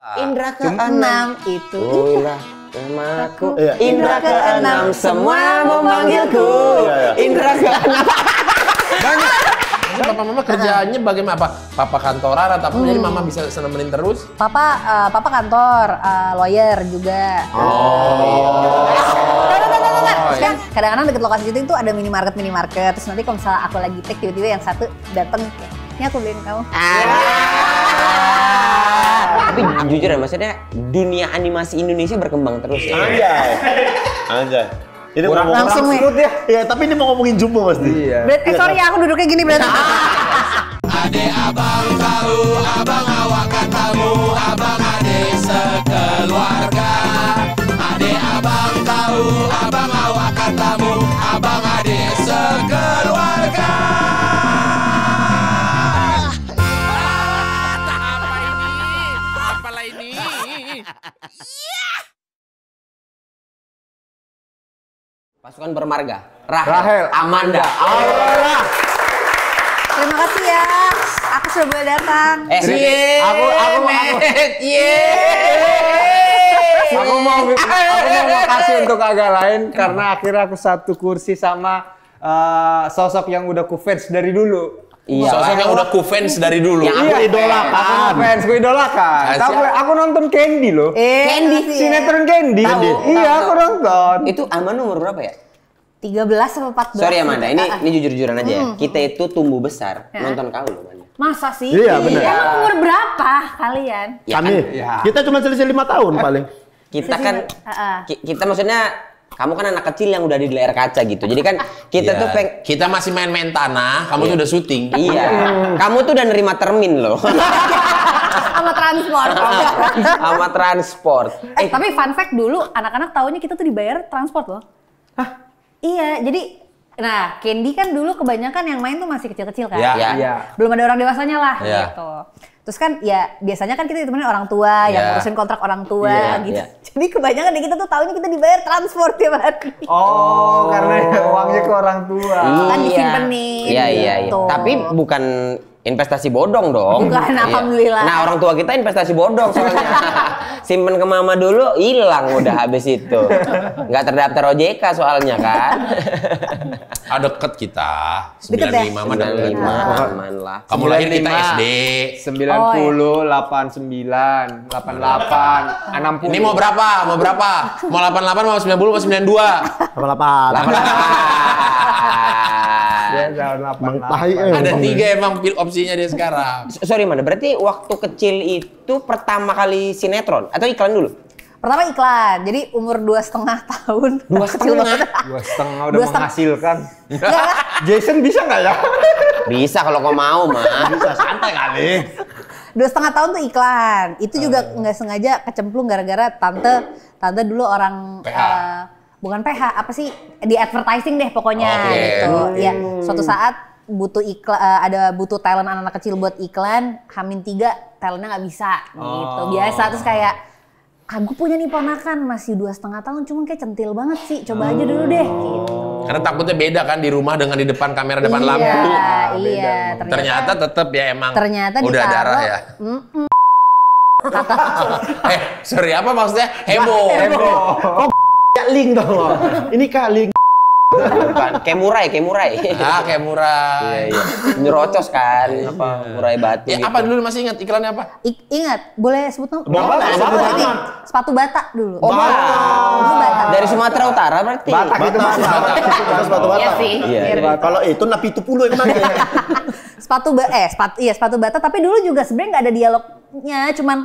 Indra keenam itu Ulah namaku. Indra keenam semua memanggilku. Indra keenam. Banyak. Papa mama kerjaannya bagaimana? Papa kantoran atau apa? Jadi mama bisa nemenin terus? Papa kantor, lawyer juga. Kan kadang-kadang deket lokasi syuting tuh ada minimarket. Terus nanti kalau misalnya aku lagi take tiba-tiba yang satu dateng, ini aku beliin kamu. Tapi jujur ya, maksudnya dunia animasi Indonesia berkembang terus ya. Anjay. Ini langsung nih. Ya, tapi ini mau ngomongin Jumbo pasti. Iya. Sorry ya, aku duduknya gini berarti. Ade abang tahu, abang awak katamu, abang ade sekeluarga. Ade abang tahu, abang awak katamu, abang ade sekeluarga. Apalah ini? Pasukan bermarga. Rahel, Amanda. Terima kasih ya, aku sudah boleh datang. Aku mau kasih untuk agak lain karena akhirnya aku satu kursi sama sosok yang udah ku fans dari dulu. Iya. Sosok yang udah ku fans dari dulu. Yang aku idolakan. Aku idolakan. Aku nonton Candy loh. Candy sih. Sinetron Candy. Iya, aku nonton. Itu Amanda umur berapa ya? 13 sama 14. Sorry Amanda, ini jujur-jujuran aja ya. Kita itu tumbuh besar nonton kau loh, Amanda. Masa sih? Iya, benar. Emang umur berapa kalian? Ya Kami, kita cuma selisih 5 tahun paling. Kita kan, kita maksudnya kamu kan anak kecil yang udah di layar kaca gitu. Jadi kan kita tuh kita masih main-main tanah, kamu tuh udah syuting. Iya. Kamu tuh udah nerima termin loh. Sama transport. Sama transport. Tapi fun fact dulu, anak-anak taunya kita tuh dibayar transport loh. Hah? Iya, jadi Candy kan dulu kebanyakan yang main tuh masih kecil-kecil kan? Iya. Belum ada orang dewasanya lah gitu. Terus kan ya biasanya kan kita ditemenin orang tua, yang ngurusin kontrak orang tua gitu. Jadi kebanyakan di kita tuh taunya kita dibayar transport tiap hari. Oh, karena uangnya ke orang tua. Kan disimpenin. Iya. Gitu. Tapi bukan investasi bodong dong. Bukan, alhamdulillah. Nah, orang tua kita investasi bodong soalnya. Simpen ke mama dulu, hilang udah habis itu. Nggak terdaftar OJK soalnya kan. Deket kita. 95 mah deket. 95, aman lah. Kamu lahir kita SD. 90, 89, 88, 60. Ini mau berapa? Mau 88, mau 90, mau 92? 88. Dia tahun 88. Ada 3 emang opsinya dia sekarang. Sorry mana, berarti waktu kecil itu pertama kali sinetron atau iklan dulu? Pertama iklan, jadi umur 2,5 tahun. 2,5? 2,5 udah menghasilkan. Jason bisa nggak ya? Bisa kalau kau mau mah. Bisa santai kali. 2,5 tahun tuh iklan. Itu juga nggak sengaja kecemplung gara-gara tante dulu orang bukan PH, apa sih, di advertising deh pokoknya gitu. Ya, suatu saat butuh butuh talent anak-anak kecil buat iklan, H-3 talentnya nggak bisa gitu. Biasa terus kayak aku punya nih ponakan masih 2,5 tahun, cuman kayak centil banget sih, coba aja dulu deh gitu. Karena takutnya beda kan di rumah dengan di depan kamera depan lampu. Iya, Ternyata tetap ya emang ternyata udah ditaruh, darah ya. Kata Sorry apa maksudnya? Heboh. Kak Ling dong. Ini Kak Ling. Bukan, kayak murai. Kayak murah. Iya. Nyerocos kan, apa murai batu Ya gitu. apa dulu masih ingat iklannya apa? Ingat, boleh sebut nama? Boleh. Sepatu bata dulu. Oh, Bata. dari Sumatera Utara berarti. Batak itu Sepatu Iya bata. sih. Iya. Kalau itu napi itu puluh emang. Sepatu bata, tapi dulu juga sebenarnya nggak ada dialognya, cuman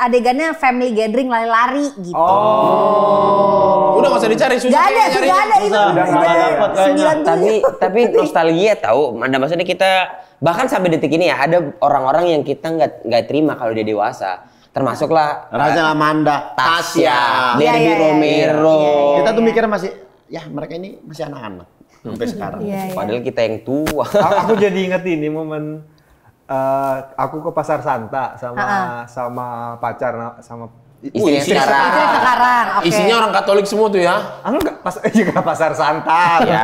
adegannya family gathering lari-lari gitu. Udah nggak usah dicari, susah. Gak ada itu. Udah nggak dapet kayaknya. Tapi nostalgia tahu, maksudnya kita bahkan sampai detik ini ya ada orang-orang yang kita nggak terima kalau dia dewasa. Termasuklah Raja Amanda, Tasya, Iya, Derby iya, Romero. Kita tuh mikirnya masih, ya mereka ini masih anak-anak sampai sekarang. Padahal kita yang tua. Aku jadi inget ini momen aku ke Pasar Santa sama pacar sama Istri sekarang. Sekarang, oke. Isinya orang Katolik semua tuh ya. Enggak, juga Pasar Santa. Ya.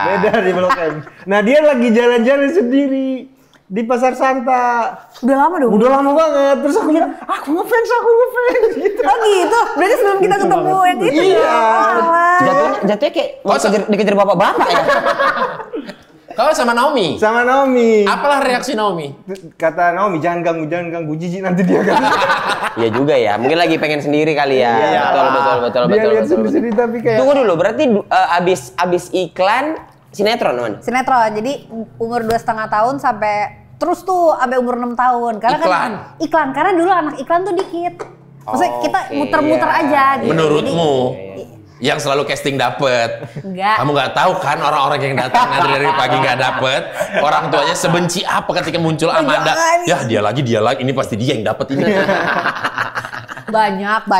Beda di Blok M. Nah, dia lagi jalan-jalan sendiri. di Pasar Santa. Udah lama dong. Udah lama banget. Terus aku bilang, aku ngefans gitu. Oh gitu. Berarti sebelum kita ketemu yang itu. Iya. Jatuhnya kayak mau dikejar bapak-bapak ya. Kau sama Naomi? Sama Naomi. Apalah reaksi Naomi? Kata Naomi, jangan ganggu jijik nanti dia kan. Iya juga ya, mungkin lagi pengen sendiri kali ya. Iya. Betul. Dia lihat sendiri tapi kayak. Tunggu dulu, berarti abis iklan sinetron teman? Sinetron. Jadi umur 2,5 tahun sampai terus tuh sampai umur 6 tahun. Karena Iklan? Kan iklan. Karena dulu anak iklan tuh dikit. Maksudnya kita oke, muter-muter iya. aja gitu. Menurutmu yang selalu casting dapet, Enggak. kamu nggak tahu kan orang-orang yang datang dari pagi nggak dapet, orang tuanya sebenci apa ketika muncul Amanda? Jangan. Ya dia lagi, ini pasti dia yang dapet ini. Banyak.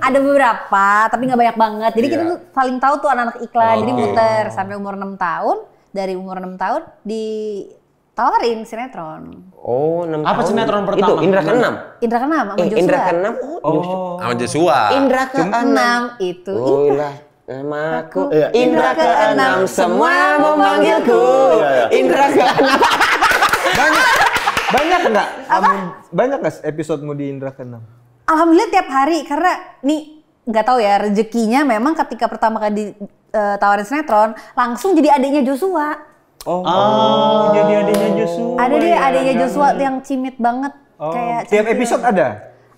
Ada beberapa, tapi nggak banyak banget. Jadi kita tuh saling tahu tuh anak-anak iklan. Jadi muter sampai umur 6 tahun. Dari umur 6 tahun ditawarin sinetron. Oh, 6 Apa tahun. sinetron pertama? Itu Indra ke-6. Indra ke-6 sama Joshua. Indra ke-6. Sama Joshua. Indra ke-6. Itu. Oh lah, namaku Iya. Indra ke-6, semua memanggilku Indra ke-6. Banyak nggak? Banyak nggak episodemu di Indra ke-6? Alhamdulillah tiap hari karena nih nggak tahu ya rezekinya memang ketika pertama kali ditawarin sinetron langsung jadi adiknya Joshua. Jadi adiknya Joshua. Ada deh adiknya Joshua yang cimit banget kayak Tiap centil. episode ada?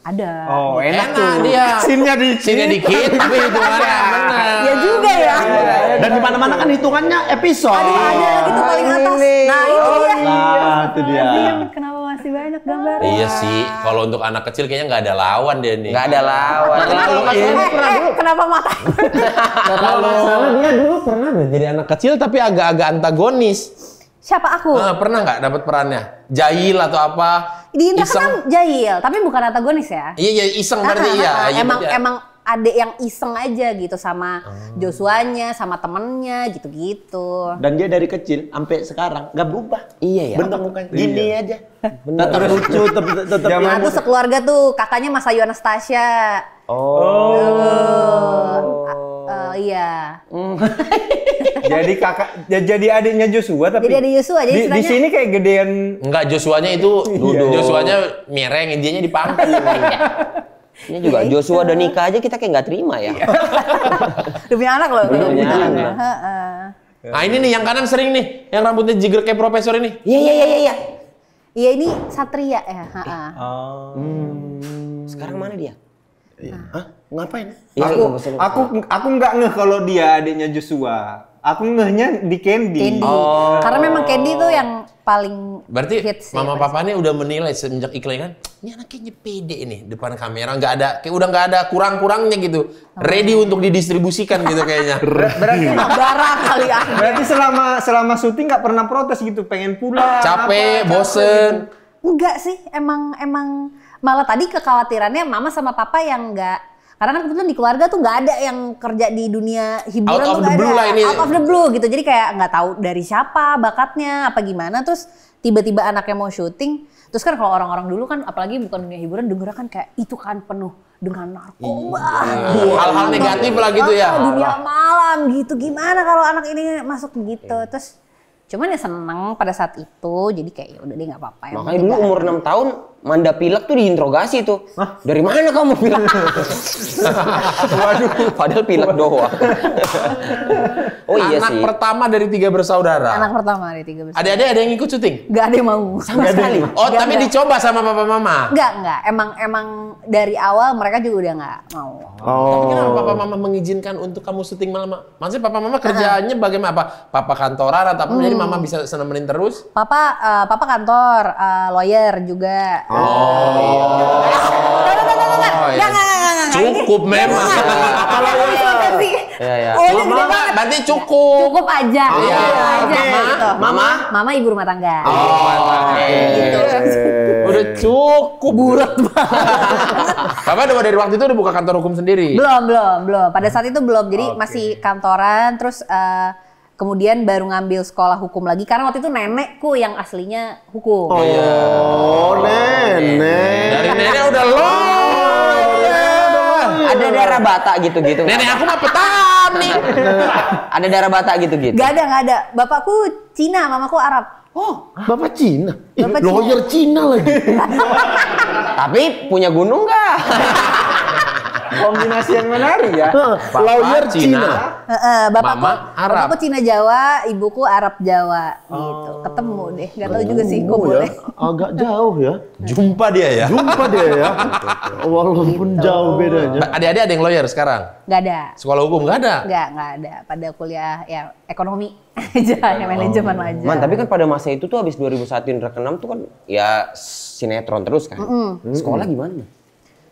Ada. Oh, enak tuh. dia. Scene-nya Sini dikit tapi hitungannya benar. Ya juga ya. Dan di mana-mana kan hitungannya episode. Aduh ada lagi tuh paling atas. Nah itu dia. Nah, itu dia. Kenapa masih banyak gambar? Iya sih, kalau untuk anak kecil kayaknya nggak ada lawan dia nih. Nggak ada lawan. Kenapa mata? Kalau salah dia dulu pernah jadi anak kecil tapi agak-agak antagonis. Siapa aku? Pernah nggak dapat perannya? Jahil atau apa? Di Indra Iseng? kan jahil, tapi bukan antagonis ya. Iya, iseng berarti iya. Iya, berarti ya. Emang adek yang iseng aja gitu sama Joshuanya, sama temennya gitu-gitu. Dan dia dari kecil sampai sekarang nggak berubah. Iya ya. Bentuk mukanya gini aja. Tetap lucu, tetap. Nah tuh sekeluarga tuh kakaknya Mas Ayu Anastasia. Iya. Jadi jadi adiknya Joshua tapi. Jadi adik Joshua, jadi di istilahnya- sini kayak gedean. Enggak, Joshuanya itu duduk. Joshuanya mireng, dianya di pangku. Ini juga Joshua udah nikah aja kita kayak nggak terima ya. Demi anak loh. Demi anak. Nah ini nih yang kanan sering nih, yang rambutnya jiger kayak profesor ini. Iya. Iya ini Satria ya. Sekarang mana dia? Hah? Ngapain? Aku nggak ngeh kalau dia adiknya Joshua. Aku ngehnya di Candy. Candy. Karena memang Candy tuh yang paling Berarti hits ya, mama papa ini udah menilai semenjak iklan kan, ini anaknya pede ini depan kamera, nggak ada, kayak udah nggak ada kurang-kurangnya gitu, ready untuk didistribusikan gitu kayaknya. Berarti barang kali ya. berarti selama syuting nggak pernah protes gitu, pengen pulang. Capek, bosen. Enggak sih, emang malah tadi kekhawatirannya mama sama papa yang enggak. Karena kan kebetulan di keluarga tuh nggak ada yang kerja di dunia hiburan Out of tuh the nggak blue ada. lah ini. Out of the blue gitu. Jadi kayak nggak tahu dari siapa bakatnya apa gimana. Terus tiba-tiba anaknya mau syuting. Terus kan kalau orang-orang dulu kan apalagi bukan dunia hiburan denger kan kayak itu kan penuh dengan narkoba. Hal-hal negatif lah gitu ya. Dunia malam gitu. Gimana kalau anak ini masuk gitu. Terus cuman ya seneng pada saat itu. Jadi kayak ya udah deh nggak apa-apa. Yang Makanya penting dulu nggak umur 6 tahun Manda pilek tuh diinterogasi tuh. Dari mana kamu pilek? Waduh, padahal pilek doang. Oh iya Anak sih. pertama dari 3 bersaudara. Anak pertama dari 3 besar. Adik-adik ada yang ikut syuting? Gak ada yang mau. Sama sekali. Oh, Nggak tapi ada. dicoba sama papa mama. Enggak. Emang dari awal mereka juga udah nggak mau. Tapi kenapa papa mama mengizinkan untuk kamu syuting malam? Maksudnya papa mama kerjaannya bagaimana? Papa kantoran atau apa? Jadi mama bisa nemenin terus? Papa kantor, lawyer juga. Cukup memang. Iya. Oh, ini gede banget. Berarti cukup. Cukup aja. Iya. Aja gitu. Mama ibu rumah tangga. Gitu. Udah cukup. Bulat banget. Papa udah dari waktu itu udah buka kantor hukum sendiri? Belum. Pada saat itu belum. Jadi masih kantoran terus kemudian baru ngambil sekolah hukum lagi karena waktu itu nenekku yang aslinya hukum. Oh, nenek. Dari nenek udah Ada daerah Batak gitu-gitu. Nenek aku mah petani. Ada daerah Batak gitu-gitu. Gak ada. Bapakku Cina, mamaku Arab. Oh, Bapak Cina. Bapak Lawyer Cina lagi. Tapi punya gunung nggak? Kombinasi yang menarik ya. Lawyer Cina. Cina. Bapakku, Mama Arab. bapakku Cina Jawa, ibuku Arab Jawa gitu. Ketemu deh, nggak tahu juga sih kok Oh, boleh. ya. Agak jauh ya. Jumpa dia ya. Jumpa dia ya. Walaupun jauh bedanya. Adik-adik ada yang lawyer sekarang? Nggak ada. Sekolah hukum nggak ada? Nggak ada. Pada kuliah ya ekonomi aja, ya manajemen aja. Man, tapi kan pada masa itu tuh habis 2001 Indra ke-6 tuh kan ya sinetron terus kan. Sekolah gimana?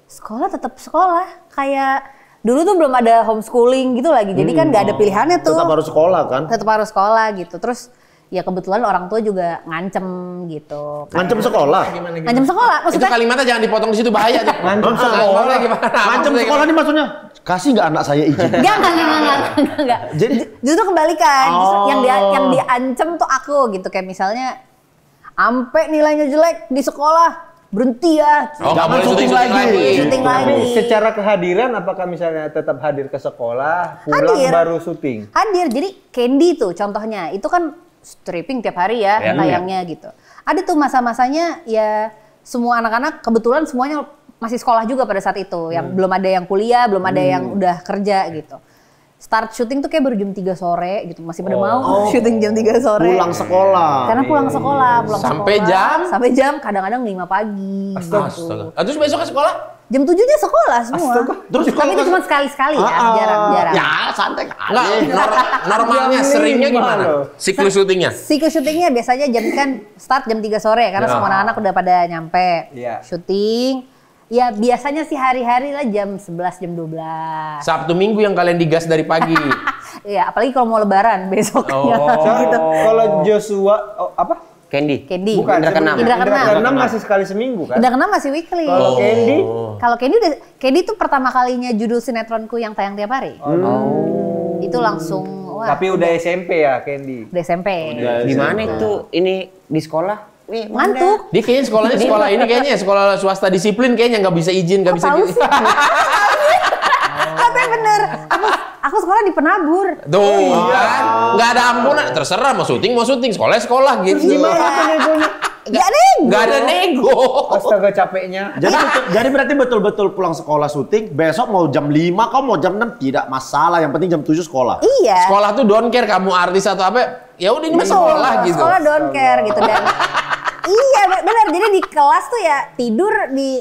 Sekolah tetap sekolah. Kayak dulu tuh belum ada homeschooling gitu lagi. Jadi kan nggak ada pilihannya tuh. Tetap harus sekolah kan? Tetap harus sekolah gitu. Terus ya kebetulan orang tua juga ngancem gitu. Ngancem sekolah. Ngancem sekolah. Itu Maksudnya kalimatnya jangan dipotong di situ, bahaya tuh. Ngancem sekolah. Gimana? Ngancem sekolah ini maksudnya kasih nggak anak saya izin? enggak. Jadi- Justru kebalikan. Justru Oh. yang diancem tuh aku gitu. Kayak misalnya ampe nilainya jelek di sekolah, berhenti ya. Oh, nggak boleh syuting syuting lagi. Syuting Tapi lagi. secara kehadiran apakah misalnya tetap hadir ke sekolah, pulang Hadir. baru syuting? Hadir. Jadi Candy tuh contohnya. Itu kan stripping tiap hari ya tayangnya gitu. Ada tuh masa-masanya ya semua anak-anak kebetulan semuanya masih sekolah juga pada saat itu. Yang belum ada yang kuliah, belum ada yang udah kerja gitu. Start syuting tuh kayak baru jam 3 sore gitu. Masih pada mau syuting jam 3 sore. Pulang sekolah. Karena pulang sekolah, Sampai jam? Sampai jam kadang-kadang 5 pagi. Astaga. Terus besok ke sekolah? Jam 7-nya sekolah semua. Terus Tapi itu cuma sekali-sekali ya, jarang-jarang. Ya santai Enggak, kali. normalnya seringnya gimana? Siklus syutingnya? Siklus syutingnya biasanya jam kan start jam 3 sore karena semua anak-anak udah pada nyampe. Iya. Syuting. Ya biasanya sih hari-hari lah jam 11, jam 12. Sabtu Minggu yang kalian digas dari pagi. Ya apalagi kalau mau lebaran besoknya. Gitu. Kalau Joshua apa? Candy. Candy. Bukan Indra ke-6. Indra ke-6. Ke-6 masih sekali seminggu kan? Udah kena masih weekly. Kalau Candy, Kalau Candy tuh pertama kalinya judul sinetronku yang tayang tiap hari. Itu langsung wah. tapi udah SMP ya Candy. Udah SMP. Di mana itu? Ini di sekolah? Nih, Ngantuk. Dia kayaknya sekolahnya sekolah ini kayaknya sekolah swasta disiplin kayaknya nggak bisa izin, nggak bisa Tahu gitu. sih. Tapi bener. Aku sekolah di Penabur. Tuh kan, nggak ada ampunan. Terserah mau syuting, sekolah gitu. Nggak Nggak ada nego. Astaga capeknya. Jadi berarti betul-betul pulang sekolah syuting, besok mau jam 5, kamu mau jam 6 tidak masalah, yang penting jam 7 sekolah. Iya. Sekolah tuh don't care kamu artis atau apa, ya udah ini mah sekolah gitu. Sekolah don't care gitu dan iya benar. Jadi di kelas tuh ya tidur di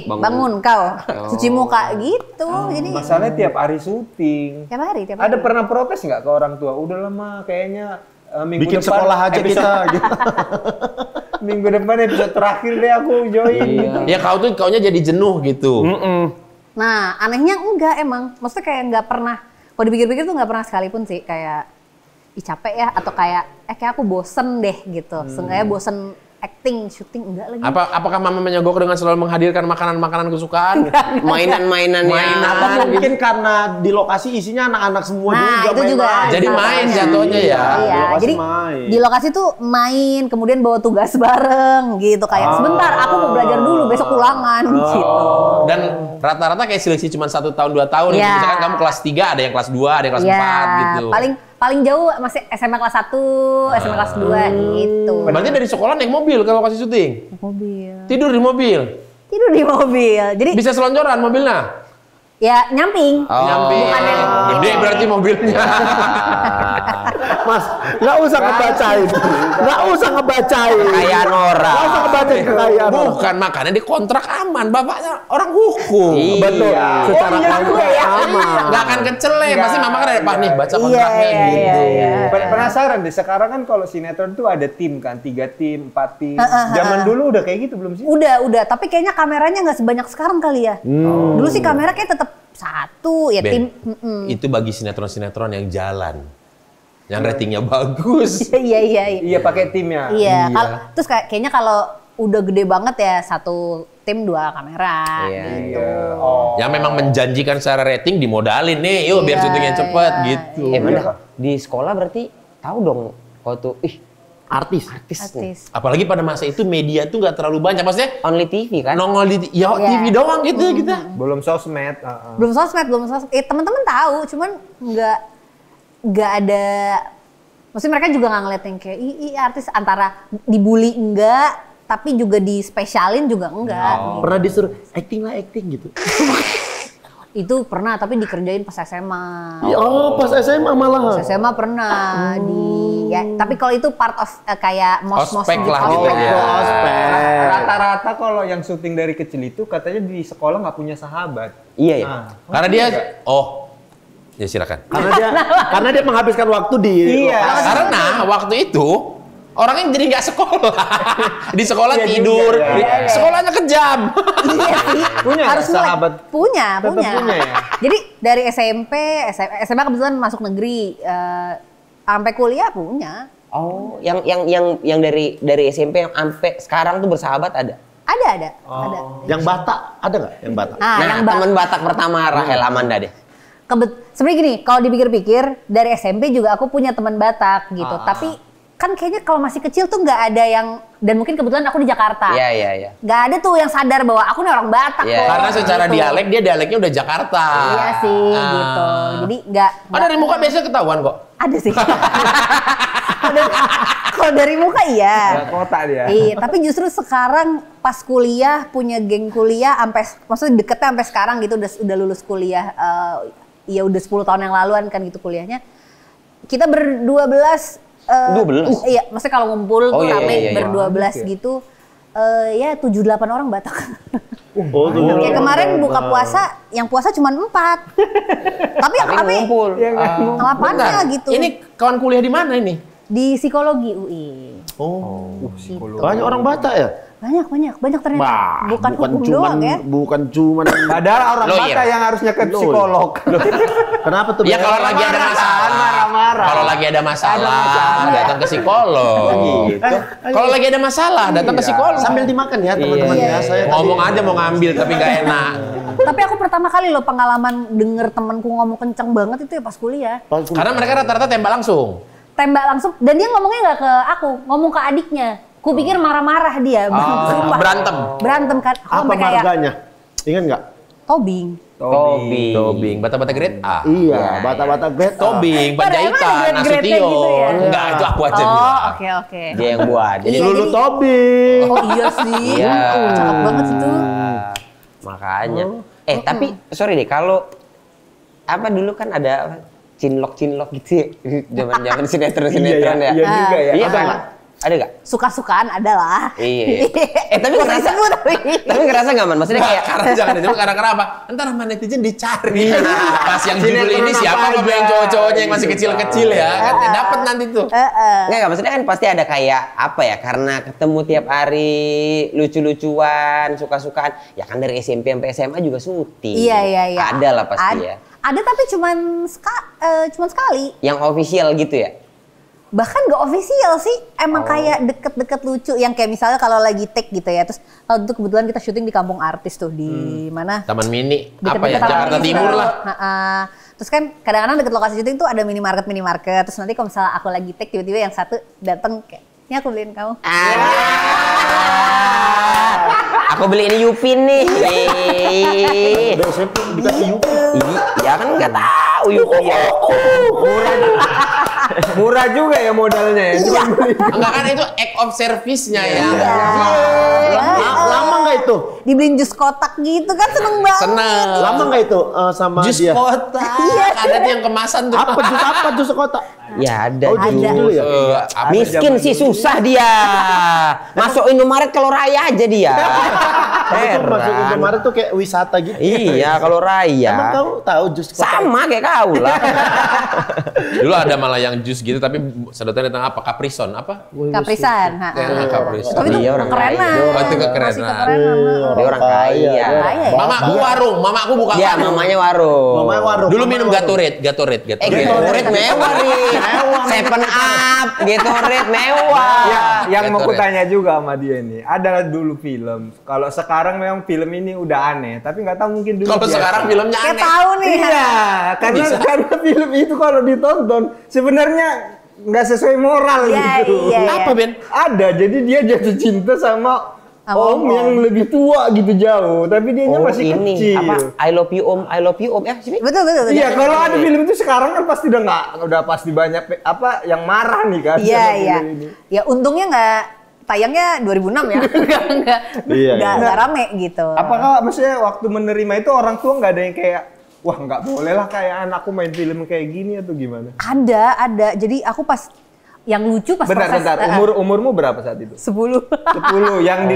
bangun kau cuci muka gitu. Jadi Masalahnya tiap hari syuting. tiap hari. Ada pernah protes nggak ke orang tua? Udah lama kayaknya minggu Bikin depan sekolah aja episode- kita gitu. Minggu depan episode terakhir deh aku join. Gitu. Ya kaunya jadi jenuh gitu. Nah, anehnya enggak emang. Maksudnya kayak nggak pernah, kalau dipikir-pikir tuh nggak pernah sekalipun sih kayak ih capek ya atau kayak kayak aku bosen deh gitu. Seenggaknya bosen acting, syuting enggak lagi. Apakah mama menyogok dengan selalu menghadirkan makanan-makanan kesukaan? Mainan-mainan Apa mungkin karena di lokasi isinya anak-anak semua Nah, juga itu main juga. main. Jadi main jatuhnya ya. Iya, lokasi jadi main. di lokasi tuh main, kemudian bawa tugas bareng gitu. Kayak sebentar, aku mau belajar dulu, besok ulangan gitu. Dan rata-rata kayak seleksi cuma 1 tahun 2 tahun. Iya. Misalkan kamu kelas 3, ada yang kelas 2, ada yang kelas 4 gitu. Paling jauh masih SMA kelas 1, SMA kelas 2 gitu. Berarti dari sekolah naik mobil kalau kasih syuting? Mobil. Tidur di mobil? Tidur di mobil. Jadi Bisa selonjoran mobilnya? ya nyamping. Nyamping. Bukan yang- Gede berarti mobilnya. Mas, nggak usah ngebacain. Nggak usah ngebacain. Kekayaan orang. Nggak usah ngebacain kekayaan orang. Bukan, makanya di kontrak aman. Bapaknya orang hukum. Betul. Secara kontrak aman. Nggak akan kecele. Pasti mama kan ada, Pak nih baca Iya, kontraknya iya, gitu. iya. Penasaran deh, sekarang kan kalau sinetron tuh ada tim kan, 3 tim, 4 tim. Zaman dulu udah kayak gitu belum sih? Udah. Tapi kayaknya kameranya nggak sebanyak sekarang kali ya. Dulu sih kamera kayak tetap satu ya Ben, tim. itu bagi sinetron-sinetron yang jalan. Yang ratingnya bagus. Iya. Iya pakai timnya. Iya. Terus kayaknya kalau udah gede banget ya satu tim 2 kamera gitu. Yang memang menjanjikan secara rating dimodalin nih. Yuk biar Iya, syutingnya cepet iya. gitu. Mana? Di sekolah berarti tahu dong kalau tuh artis. Artis. Apalagi pada masa itu media tuh nggak terlalu banyak. Maksudnya Only TV kan? nongol di Iya. TV doang gitu kita. Belum sosmed. Belum sosmed. Teman-teman tahu, cuman nggak ada Maksudnya mereka juga nggak ngeliat yang kayak artis antara dibully enggak, tapi juga dispesialin juga enggak. Pernah disuruh acting gitu. Itu pernah, tapi dikerjain pas SMA. Pas SMA malah. Pas SMA pernah tapi kalau itu part of kayak mos-mos Ospek gitu. lah gitu ya. Rata-rata kalau yang syuting dari kecil itu katanya di sekolah nggak punya sahabat. Iya ya. Karena dia ya silakan. Karena dia menghabiskan waktu di lokasi. Karena waktu itu orangnya jadi nggak sekolah. Di sekolah tidur, sekolahnya kejam. Iya sih. Punya harus sahabat? Punya. Ya? Jadi dari SMP, SMA kebetulan masuk negeri, sampai kuliah punya. Oh, yang dari SMP yang sampai sekarang tuh bersahabat ada? Ada. Yang Batak ada nggak? Yang Batak. Yang teman Batak pertama Rahel Amanda deh. Sebenarnya gini, kalau dipikir-pikir dari SMP juga aku punya teman Batak gitu. Tapi kan kayaknya kalau masih kecil tuh nggak ada yang, dan mungkin kebetulan aku di Jakarta. Iya. Nggak ada tuh yang sadar bahwa aku nih orang Batak kok. Karena secara gitu. dialeknya udah Jakarta. Iya sih gitu. Jadi nggak. Dari muka biasanya ketahuan kok. Ada sih. Kalau dari muka iya. Kota dia. Iya, tapi justru sekarang pas kuliah punya geng kuliah maksudnya deketnya sampai sekarang gitu udah lulus kuliah. Ya udah 10 tahun yang laluan kan gitu kuliahnya. Kita ber-12 iya, maksudnya kalau ngumpul tuh rame ber-12 gitu. Ya 7-8 orang Batak. Kayak kemarin buka puasa, yang puasa cuma 4. Tapi ngumpul. ngelapannya gitu. Ini kawan kuliah di mana ini? Di psikologi UI. Psikologi. Banyak orang Batak ya? Banyak ternyata. Bukan hukum doang ya. Bukan cuman. Padahal orang Lawyer. Batak yang harusnya ke psikolog. Kenapa tuh? Ya kalau lagi ada masalah, marah-marah. Kalau lagi ada masalah, datang ke psikolog. Gitu. Kalau lagi ada masalah, datang ke psikolog. Sambil dimakan ya teman-teman ya. Saya Ngomong aja mau ngambil tapi nggak enak. Tapi aku pertama kali loh pengalaman denger temanku ngomong kenceng banget itu ya pas kuliah. Karena mereka rata-rata tembak langsung. Tembak langsung, dan dia ngomongnya nggak ke aku, ngomong ke adiknya. Ku pikir marah-marah dia. Sumpah. Berantem kan. Apa marganya? Ingat nggak? Tobing. Bata-bata grade A. Iya, Batak-Batak grade A. Tobing, Panjaitan, Emang ada grade-grade Nasution. gitu ya? Enggak, itu aku aja bilang. Oke. Dia yang buat. Jadi Iya, Lulu jadi- Tobing. Oh iya sih. Cakep banget itu. Makanya. Tapi sorry deh, kalau apa dulu kan ada cinlok gitu ya. Zaman sinetron ya. Iya juga ya. Iya kan? Ada nggak? Suka-sukaan ada lah. Iya. Tapi ngerasa tapi ngerasa nggak man? Maksudnya kayak Jangan itu karena kenapa? Ntar sama netizen dicari. Pas yang judul ini siapa kamu yang cowok-cowoknya yang masih kecil-kecil ya? Kan dapat nanti tuh. nggak maksudnya kan pasti ada kayak apa ya? Karena ketemu tiap hari lucu-lucuan, suka-sukaan. Ya kan dari SMP sampai SMA juga syuting. Iya. Ada lah pasti ya. Ada tapi cuman sekali. Yang official gitu ya? Bahkan gak official sih, emang kayak deket-deket lucu yang kayak misalnya kalau lagi take gitu ya, terus kalau itu kebetulan kita syuting di kampung artis tuh di mana? Taman Mini, apa Deket-deket ya? Taman Jakarta Mini Timur gitu. lah. Terus kan kadang-kadang deket lokasi syuting tuh ada minimarket, terus nanti kalau misalnya aku lagi take tiba-tiba yang satu dateng kayak, ini aku beliin kamu. Aku beli ini Yupin nih. Udah SMP dikasih Yupin. Ya kan nggak tahu Yupin. Murah juga ya modalnya ya. Cuma beli. Enggak kan itu act of service-nya ya. Lama nggak itu? Dibeliin jus kotak gitu kan seneng banget. Seneng. Lama nggak itu sama Jus dia? kotak. Ada tuh yang kemasan tuh. Apa jus kotak? Ya ada. Oh, jus Ada. dulu ya? Miskin sih susah dia. Masuk Indomaret kalau raya aja dia. Itu masuk Heran. Indomaret tuh kayak wisata gitu. Iya kalau raya. Emang kau tahu jus kotak? Sama kayak kau lah. Dulu ada malah yang jus gitu tapi sedotannya tentang apa? Caprison apa? Kaprisan. Caprison. Tapi itu Iya, orang kerenan. kaya. Oh, itu kekerenan. Masih kekerenan. Dia orang kaya. Kaya ya? Mamaku warung, mamaku buka Ya warung. mamanya warung. Mamanya warung. Dulu Mamanya minum warung. Gatorade. Gatorade mewah nih. Seven Up, Gatorade mewah. Ya, yang mau Gatorade. kutanya juga sama dia ini, ada dulu film. Kalau sekarang memang film ini udah aneh, tapi nggak tahu mungkin dulu. Kalau biasa. sekarang filmnya Kayak aneh. tahu nih. Iya, karena film itu kalau ditonton sebenarnya nggak sesuai moral Iya, gitu. iya. Apa Ben? Ada, jadi dia jatuh cinta sama om yang lebih tua gitu jauh, tapi dianya masih ini kecil. apa? I love you om ya sini. Betul. Iya, kalau ada film itu sekarang kan pasti udah pasti banyak apa yang marah nih kan. Iya. sama film ini. Ya untungnya nggak tayangnya 2006 ya. Nggak rame gitu. Apakah maksudnya waktu menerima itu orang tua nggak ada yang kayak wah nggak boleh lah kayak anakku main film kayak gini atau gimana? Ada. Jadi aku pas yang lucu pas Bentar. Umurmu berapa saat itu? 10. 10 yang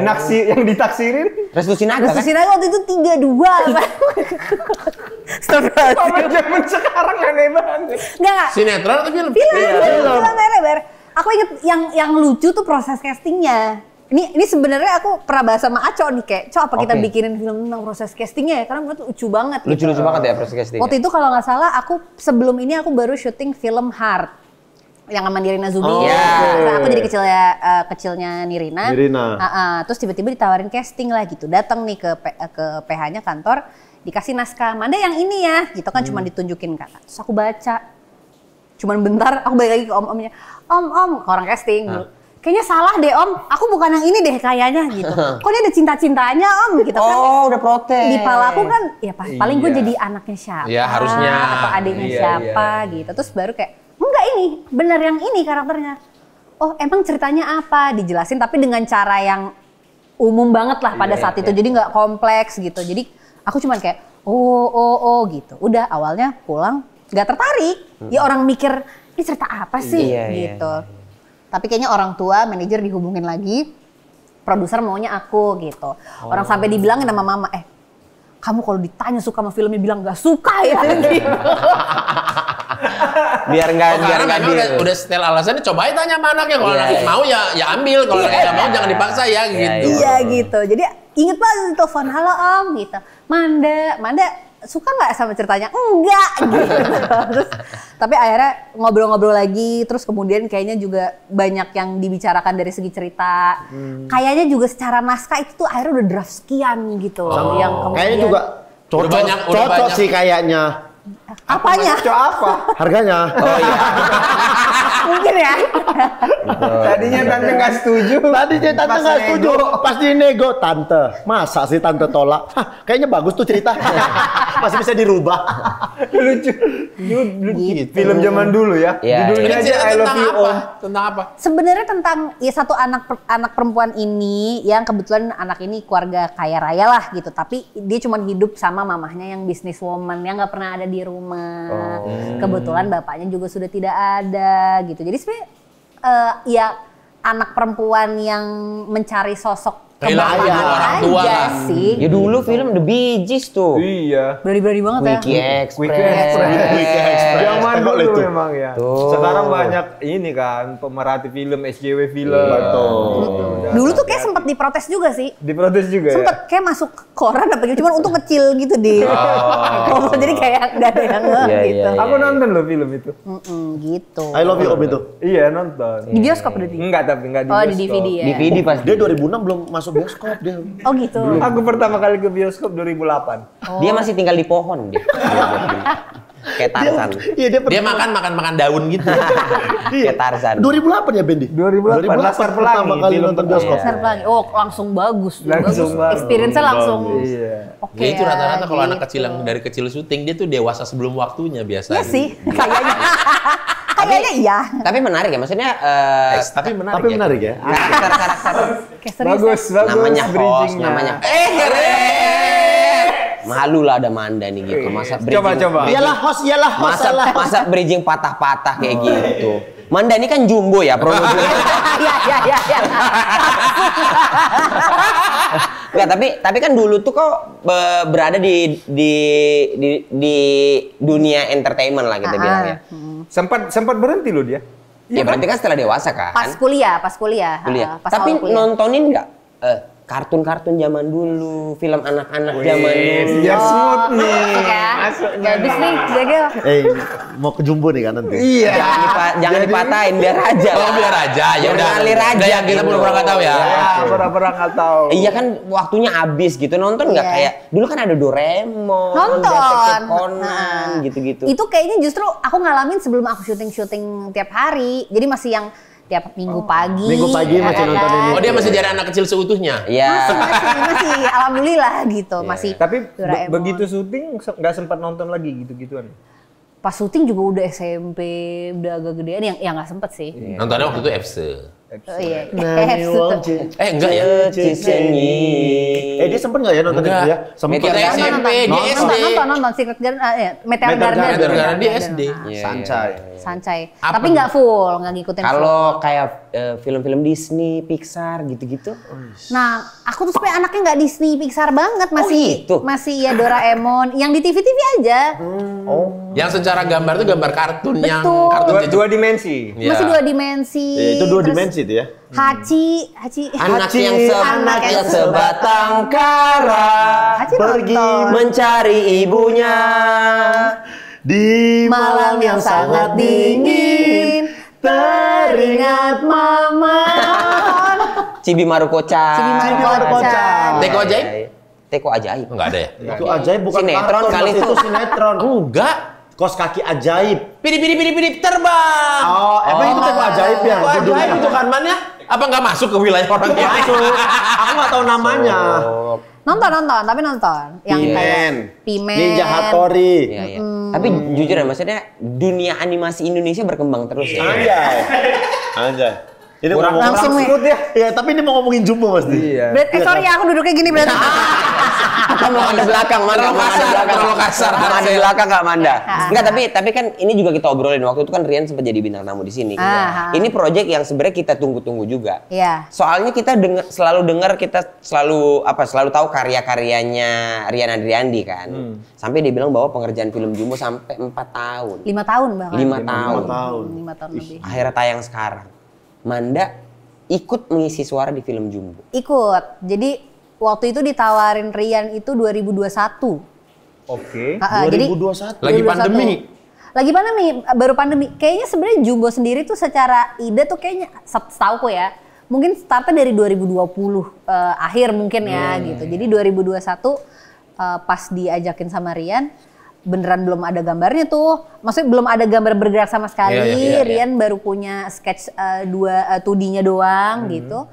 ditaksirin? Restu Sinaga kan? Restu Sinaga waktu itu 32. Sama zaman sekarang aneh banget. Enggak. Sinetron atau film? Film lebar. Aku inget yang lucu tuh proses castingnya. Ini sebenarnya aku pernah bahas sama Aco nih kayak, apa kita bikinin film tentang proses castingnya ya? Karena menurut lucu banget. Lucu-lucu banget ya proses casting. Waktu itu kalau nggak salah aku sebelum ini aku baru syuting film Heart yang sama Nirina Zubir. Nah, aku jadi kecilnya Nirina. Terus tiba-tiba ditawarin casting lah gitu. Datang nih ke PH-nya kantor, dikasih naskah. Manda yang ini ya, gitu kan cuma ditunjukin kakak. Terus aku baca. Cuman bentar aku balik lagi ke om-omnya. Om, ke orang casting. Kayaknya salah deh om, aku bukan yang ini deh kayaknya gitu. Kok dia ada cinta-cintanya om gitu kan. Oh udah protes. Di pala aku kan ya paling gue jadi anaknya siapa. Ya, harusnya. Atau adiknya siapa gitu. Terus baru kayak, enggak ini, bener yang ini karakternya. Oh emang ceritanya apa? Dijelasin tapi dengan cara yang umum banget lah pada saat itu. Jadi nggak kompleks gitu. Jadi aku cuman kayak, oh gitu. Udah awalnya pulang nggak tertarik. Ya orang mikir, ini cerita apa sih gitu. Tapi kayaknya orang tua, manajer dihubungin lagi, produser maunya aku gitu. Orang sampai dibilangin sama mama, kamu kalau ditanya suka sama filmnya bilang nggak suka ya gitu. biar nggak udah setel alasannya, coba aja tanya sama anaknya. Kalau anaknya mau ya ambil, kalau nggak mau jangan dipaksa ya gitu. Iya gitu. Jadi inget banget telepon, halo om gitu. Manda suka nggak sama ceritanya? Enggak gitu. Terus tapi akhirnya ngobrol-ngobrol lagi, terus kemudian kayaknya juga banyak yang dibicarakan dari segi cerita. Kayaknya juga secara naskah itu tuh akhirnya udah draft sekian gitu. Yang kemudian Kayaknya juga cocok sih kayaknya. apanya? Cocok apa? Harganya. Oh iya. Mungkin ya. Tadinya tante nggak setuju. Tadinya tante nggak setuju. Pas di nego, tante. Masa sih tante tolak? Kayaknya bagus tuh cerita. Masih bisa dirubah. Lucu. Gitu. Film zaman dulu ya. Judulnya aja I Love You Om. Tentang apa? Sebenarnya tentang ya satu anak perempuan ini yang kebetulan anak ini keluarga kaya raya lah gitu, tapi dia cuma hidup sama mamahnya yang businesswoman yang nggak pernah ada di rumah. Kebetulan bapaknya juga sudah tidak ada gitu. Jadi sebenarnya ya anak perempuan yang mencari sosok kehilangan orang tua aja lah. sih. Ya dulu film The Bee Gees tuh. Iya. Berani-berani banget ya. Wiki Express. Zaman Tengok dulu itu. memang ya. Tuh. Sekarang banyak ini kan pemerhati film, SJW film. Betul. Dulu tuh kayak sempat diprotes juga sih. Diprotes juga ya. Sempet kayak masuk koran apa gitu, cuman untuk kecil gitu di. Jadi kayak nggak ada yang Iya, gitu. iya. Aku nonton loh film itu. Gitu. I Love You Om itu. Iya nonton. Di bioskop berarti? Enggak tapi enggak di Oh bioskop. di DVD ya. DVD pas Dia 2006 belum masuk bioskop dia. Oh gitu. Aku pertama kali ke bioskop 2008. dia masih tinggal di pohon dia. Kayak Tarzan. Iya Dia makan daun gitu. Kayak Tarzan. 2008 ya Bendi? 2008 Laskar Pelangi. pertama kali film nonton pertama. bioskop. Laskar Pelangi. Oh langsung bagus. Langsung bagus. Experience-nya langsung. Iya. Oke. Dia itu rata-rata kalau anak gitu. kecil yang dari kecil syuting dia tuh dewasa sebelum waktunya biasanya. Iya sih, kayaknya. Kayaknya iya. Tapi menarik ya, maksudnya Tapi menarik. Tapi menarik ya. karakter-karakter Kayak serius Bagus, ya. bagus. namanya host, bridging-nya. namanya malu lah ada Manda nih gitu. Masa bridging, Coba. Iyalah host, iyalah host. masa bridging patah-patah kayak gitu. Manda ini kan jumbo ya, promo jumbo. Iya. Enggak, tapi kan dulu tuh kok berada di dunia entertainment lah kita bilangnya. Sempat berhenti loh dia. Ya berarti kan setelah dewasa kan? Pas kuliah. Kuliah. Pas Tapi awal kuliah. nontonin nggak kartun-kartun zaman dulu, film anak-anak zaman dulu? Biar smooth nih. Masuk ya. Gak habis nih, Jagel. Mau ke Jumbo nih kan nanti. Iya. Jangan dipatahin, biar aja. Oh biar aja, ya Biar udah. ngalir aja. Udah yang kita gitu. pura-pura nggak tahu ya. Ya, pernah nggak tahu. Iya kan waktunya habis gitu, nonton nggak Iya. kayak dulu kan ada Doraemon, Nonton. Detektif Conan, Nah, gitu-gitu. Itu kayaknya justru aku ngalamin sebelum aku syuting tiap hari. Jadi masih yang tiap minggu pagi. Minggu pagi ya masih kan? nonton ini. Oh dia masih jadi anak kecil seutuhnya? Iya. masih alhamdulillah gitu, masih Tapi Doraemon. begitu syuting nggak sempat nonton lagi gitu-gituan. Pas syuting juga udah SMP, udah agak gedean yang nggak sempet sih. Nontonnya waktu itu FC. Oh iya. Enggak ya? Dia sempet nggak ya nonton Enggak. itu ya? Sempet. Kita Meteor SMP, dia SD. Nonton Secret Garden, Meteor Garden. Meteor Garden, dia SD. Iya, Sancai. Sancai. Apa Tapi tuh? nggak full, nggak ngikutin full. Kalau kayak film-film Disney, Pixar gitu-gitu. Nah, aku tuh sebenarnya anaknya nggak Disney Pixar banget, masih gitu? masih ya Doraemon, yang di TV-TV aja. Yang secara gambar tuh gambar kartun yang Betul. kartun Dua dimensi. Iya. Masih 2 dimensi. Itu 2 Terus dimensi itu ya. Hachi. Anak yang Anak yang sebatang kara Hachi pergi nonton. mencari ibunya. Di Malam yang sangat dingin, teringat mama. Cibi Maruko-chan. Cibi Maruko-chan. Teko ajaib? Teko ajaib. Enggak ada ya? Itu ajaib bukan Sinetron kartun, kali Mas. itu. Itu sinetron. Enggak. Kos kaki ajaib. Pidip terbang. Oh, emang itu teko ajaib ya? Teko ajaib itu kan mannya? Apa nggak masuk ke wilayah orang yang Masuk. Aku nggak tahu namanya. Nonton, tapi nonton. Yang kayak Pimen. Ninja Hattori. Iya, iya. Tapi jujur ya, maksudnya dunia animasi Indonesia berkembang terus ya. Anjay. Ini Kurang ngomong langsung nih. ya. Ya, tapi ini mau ngomongin Jumbo Mas. Iya. Sorry ya, aku duduknya gini berarti. Kamu ada belakang, Manda. Terlalu kasar, terlalu kasar. Kamu ada belakang nggak, Manda? Enggak, tapi kan ini juga kita obrolin. Waktu itu kan Rian sempat jadi bintang tamu di sini. Ini project yang sebenarnya kita tunggu-tunggu juga. Iya. Soalnya kita selalu tahu karya-karyanya Rian Adriandi kan. Sampai dia bilang bahwa pengerjaan film Jumbo sampai 4 tahun. 5 tahun bahkan. 5 tahun. 5 tahun lebih. Akhirnya tayang sekarang. Manda ikut mengisi suara di film Jumbo. Ikut. Jadi waktu itu ditawarin Rian itu 2021. Oke. Jadi 2021. Lagi pandemi. Lagi pandemi, baru pandemi. Kayaknya sebenarnya Jumbo sendiri tuh secara ide tuh kayaknya setauku ya. Mungkin startnya dari 2020 akhir mungkin ya gitu. Jadi 2021 pas diajakin sama Rian beneran belum ada gambarnya tuh. Maksudnya belum ada gambar bergerak sama sekali. Iya. Rian baru punya sketch 2D-nya doang gitu.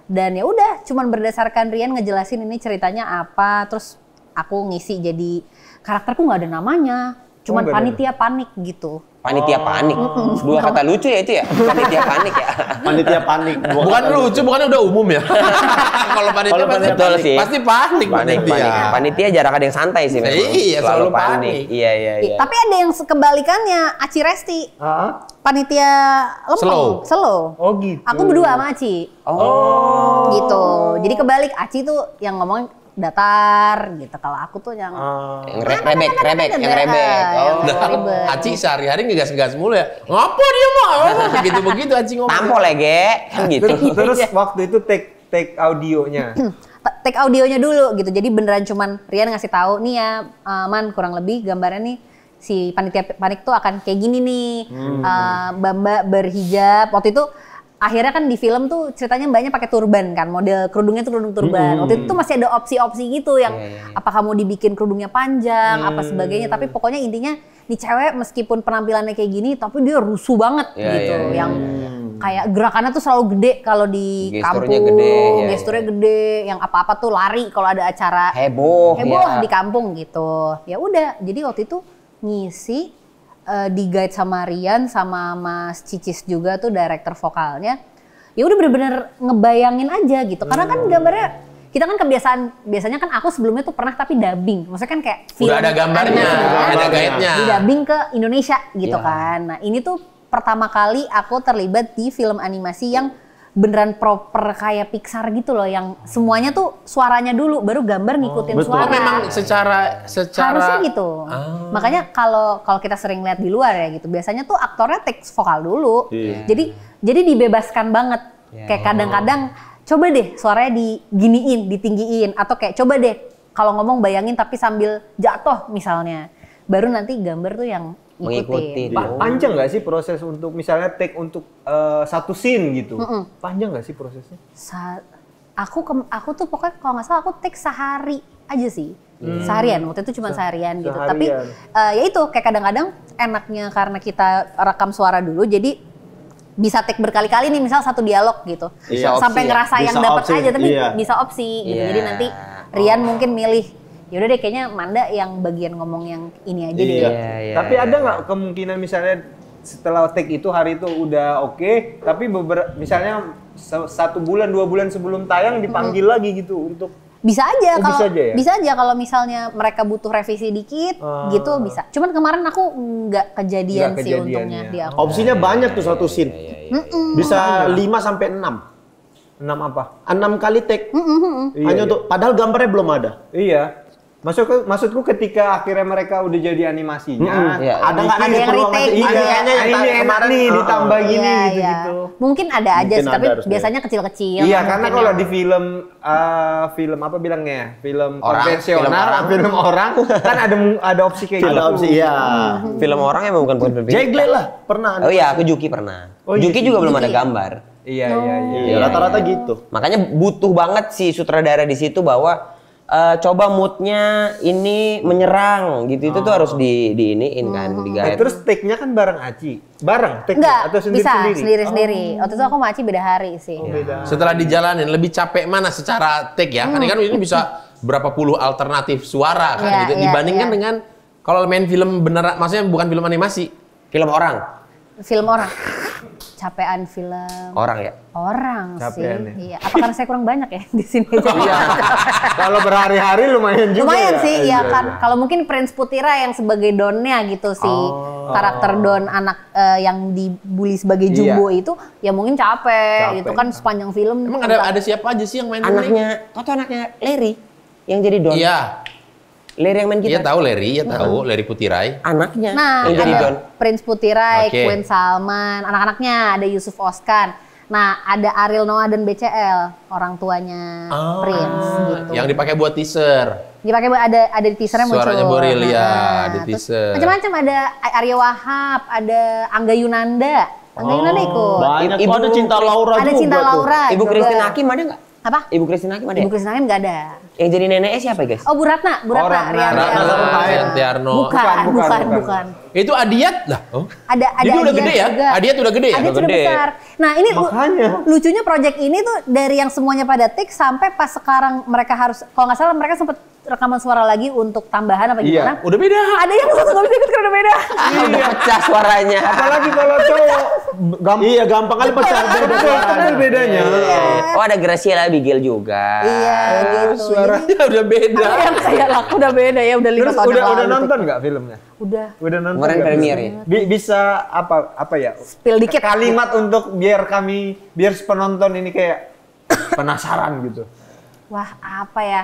Dan ya udah, cuman berdasarkan Rian ngejelasin ini ceritanya apa, terus aku ngisi jadi karakterku nggak ada namanya, cuman nggak ada. panitia panik gitu. Panitia panik. Dua kata lucu ya itu ya. Panitia panik ya. Panitia panik. Bukan lucu, bukannya udah umum ya. Kalau panitia Kalau pasti, betul sih. pasti panik Panik. Panitia jarak ada yang santai sih memang. Iya, selalu panik. Iya. Tapi ada yang kebalikannya, Aci Resti, panitia lempeng, slow. Oh gitu. Aku berdua sama Aci. Oh. Gitu. Jadi kebalik, Aci tuh yang ngomong datar gitu. Kalau aku tuh yang Yang rebek. Oh. ribet. Aci sehari-hari ngegas-ngegas mulu ya. Ngapa dia mah? Begitu-begitu Aci ngomong. Tampol ya, Ge. Kan gitu. Terus waktu itu take audionya. Take audionya dulu gitu. Jadi beneran cuman Rian ngasih tahu nih ya, Man kurang lebih gambarnya nih si panitia panik tuh akan kayak gini nih. Mbak berhijab. Waktu itu akhirnya kan di film tuh ceritanya mbaknya pakai turban kan, model kerudungnya tuh kerudung turban. Waktu itu tuh masih ada opsi-opsi gitu yang apa kamu dibikin kerudungnya panjang, apa sebagainya. Tapi pokoknya intinya nih cewek meskipun penampilannya kayak gini, tapi dia rusuh banget gitu. Yang kayak gerakannya tuh selalu gede kalau di Gesturnya kampung, gede, gesturnya gede, yang apa-apa tuh lari kalau ada acara Heboh ya. di kampung gitu. Ya udah, jadi waktu itu ngisi di guide sama Rian sama Mas Cicis juga tuh director vokalnya. Ya udah bener-bener ngebayangin aja gitu. Karena kan gambarnya kita kan biasanya kan aku sebelumnya tuh pernah tapi dubbing. Maksudnya kan kayak film Udah ada gambarnya, animasi, ada guide-nya. di dubbing ke Indonesia gitu kan. Nah, ini tuh pertama kali aku terlibat di film animasi yang beneran proper kayak Pixar gitu loh, yang semuanya tuh suaranya dulu baru gambar ngikutin betul. suara. Oh, memang secara Harusnya gitu. Makanya kalau kita sering lihat di luar ya gitu, biasanya tuh aktornya take vokal dulu. Jadi dibebaskan banget. Kayak kadang-kadang coba deh suaranya diginiin, ditinggiin, atau kayak coba deh kalau ngomong bayangin tapi sambil jatuh misalnya. Baru nanti gambar tuh yang Mengikuti. Panjang nggak sih proses untuk misalnya take untuk satu scene gitu? Panjang nggak sih prosesnya? Aku tuh pokoknya kalau nggak salah aku take sehari aja sih. Seharian, waktu itu cuma seharian gitu. Tapi ya itu kayak kadang-kadang enaknya karena kita rekam suara dulu, jadi bisa take berkali-kali nih, misal satu dialog gitu. Iya, Sampai opsi, ngerasa ya. yang Bisa dapat opsi, aja, tapi iya. bisa opsi gitu. Iya. Jadi nanti Rian mungkin milih, yaudah deh kayaknya Manda yang bagian ngomong yang ini aja deh. Iya. Tapi ada nggak kemungkinan misalnya setelah take itu hari itu udah oke, tapi misalnya 1 bulan 2 bulan sebelum tayang dipanggil lagi gitu untuk Bisa aja Oh, kalau bisa aja ya? bisa aja kalau misalnya mereka butuh revisi dikit gitu bisa. Cuman kemarin aku nggak kejadian Nggak sih kejadian, untungnya ya. di aku. Opsinya banyak tuh satu scene. Bisa 5 sampai 6. 6 apa? 6 kali take. Iya, Hanya iya. untuk padahal gambarnya belum ada. Iya. Maksudku ketika akhirnya mereka udah jadi animasinya, Iya. Ada nggak Ada nanti yang peluang retake, nanti? Iya, Ini kayaknya yang ini enak kemarin nih ditambah gini Iya, gitu-gitu. iya. Mungkin ada aja Mungkin sih, tapi ada harusnya. biasanya kecil-kecil. Iya, kan karena mungkin kalau yang- di film apa bilangnya? Film Orang, konvensional, film orang kan ada opsi kayak gitu. Ada opsi, iya. Film orang emang bukan buat berbeda. Jegle lah, pernah. Oh iya, aku Juki pernah. Oh, Juki Juki. juga belum ada gambar. Iya, iya, iya. Iya, rata-rata gitu. Makanya butuh banget si sutradara di situ bahwa coba moodnya ini menyerang gitu. Itu tuh harus diiniin kan, digait. Terus take-nya kan bareng Aci. Bareng take Enggak, atau bisa sendiri-sendiri? sendiri-sendiri. Waktu itu aku sama Aci beda hari sih. Setelah dijalanin lebih capek mana secara take ya? Kan ini bisa berapa puluh alternatif suara kan Iya, gitu iya, dibandingkan iya. dengan kalau main film beneran, maksudnya bukan film animasi. Film orang. Film orang. Capean film Orang ya. orang Capean ya. sih. Iya. Apa karena saya kurang banyak ya di sini aja? Iya. Kalau berhari-hari lumayan juga. Lumayan ya? sih, ya Iya, kan. iya. Kalau mungkin Prince Putira yang sebagai donnya gitu sih, karakter don anak yang dibully sebagai Jumbo itu, ya mungkin capek. Itu kan sepanjang film. Emang ada siapa aja sih yang main ini? Anaknya, kau tuh anaknya Larry yang jadi Don. Iya. Larry yang main Iya gitar. tahu Larry, ya tahu Larry Putirai. Anaknya Nah, yang jadi Don. ada Prince Putirai, Oke. Queen Salman, anak-anaknya ada Yusuf Oskan. Nah, ada Ariel Noah dan BCL, orang tuanya Prince gitu. Yang dipakai buat teaser. Dipakai ada di teasernya muncul. Suaranya Boril, ya, di terus teaser. Macam-macam, ada Arya Wahab, ada Angga Yunanda. Angga Yunanda ikut. Banyak. Ibu- Ada Cinta Laura Ada juga Cinta tuh. Laura. Ibu juga. Christine Hakim ada nggak? Apa? Ibu Christine Hakim ada ya? Ibu Christine Hakim nggak ada. Yang jadi neneknya siapa guys? Oh, Bu Ratna, Oh, Ratna. Rian Ratna Rian. Setiarno. Bukan. Itu Adiat lah. Oh. Ada Jadi udah Adiat gede ya? juga. Adiat udah gede ya? Adiat sudah Gede. besar. Nah, ini Makanya. lucunya project ini tuh dari yang semuanya pada take sampai pas sekarang mereka harus, kalau nggak salah mereka sempat rekaman suara lagi untuk tambahan apa Iya. gimana. Udah beda. Ada yang langsung nggak bisa ikut karena udah beda. Udah pecah suaranya. Apalagi kalau cowok Iya, gampang kali pecah. betul bedanya. Oh ada Graciela Abigail juga. Iya, gitu. Suaranya udah beda. Jadi, yang kayak laku udah beda ya, udah 5 Terus tahun yang udah lalu. nonton nggak filmnya? Udah. Udah nonton. Kemarin nggak? premiere ya? Bisa apa ya? Spill dikit. Kalimat untuk biar penonton ini kayak penasaran gitu. Wah, apa ya?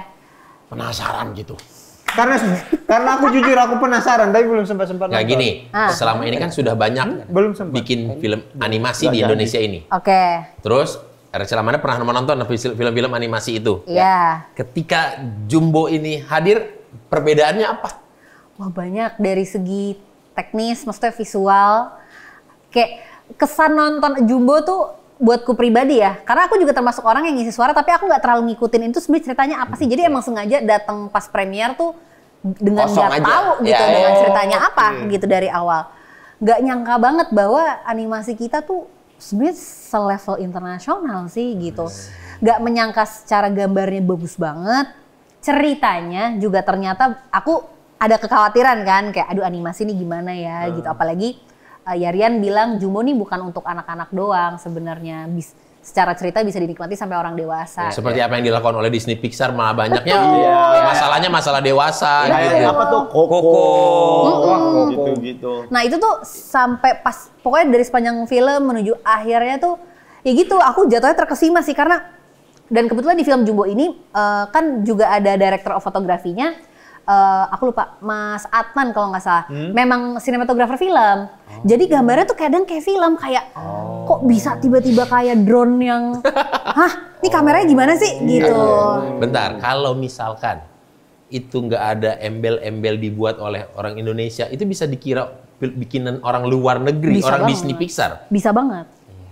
Penasaran gitu. Karena aku jujur aku penasaran tapi belum sempat nonton. Nggak gini, selama ini kan sudah banyak Belum sempat. bikin film animasi di Indonesia ini. Oke. Terus Rachel Amanda pernah menonton film-film animasi itu. Iya. Ketika Jumbo ini hadir, perbedaannya apa? Wah, banyak dari segi teknis, maksudnya visual. Kayak kesan nonton Jumbo tuh buatku pribadi ya, karena aku juga termasuk orang yang ngisi suara, tapi aku nggak terlalu ngikutin itu sebenarnya ceritanya apa sih. Jadi emang sengaja datang pas premier tuh dengan Kosong nggak aja. tahu gitu Ya, dengan ya. ceritanya apa gitu dari awal. Nggak nyangka banget bahwa animasi kita tuh sebenarnya selevel internasional sih gitu. Nggak menyangka secara gambarnya bagus banget, ceritanya juga ternyata aku ada kekhawatiran kan, kayak aduh animasi ini gimana ya gitu. Apalagi Yarian bilang Jumbo nih bukan untuk anak-anak doang sebenarnya. Secara cerita bisa dinikmati sampai orang dewasa. Seperti apa yang dilakukan oleh Disney Pixar, malah banyaknya masalahnya masalah dewasa Kayak gitu. apa tuh? Koko. Gitu-gitu. Nah itu tuh sampai pas, pokoknya dari sepanjang film menuju akhirnya tuh, ya gitu aku jatuhnya terkesima sih karena, dan kebetulan di film Jumbo ini kan juga ada director of fotografinya, aku lupa, Mas Atman kalau nggak salah, memang sinematografer film. Jadi gambarnya tuh kadang kayak film, kayak kok bisa tiba-tiba kayak drone yang, hah ini kameranya gimana sih gitu. Bentar, kalau misalkan itu nggak ada embel-embel dibuat oleh orang Indonesia, itu bisa dikira bikinan orang luar negeri, Bisa orang banget. Disney Pixar. Bisa banget.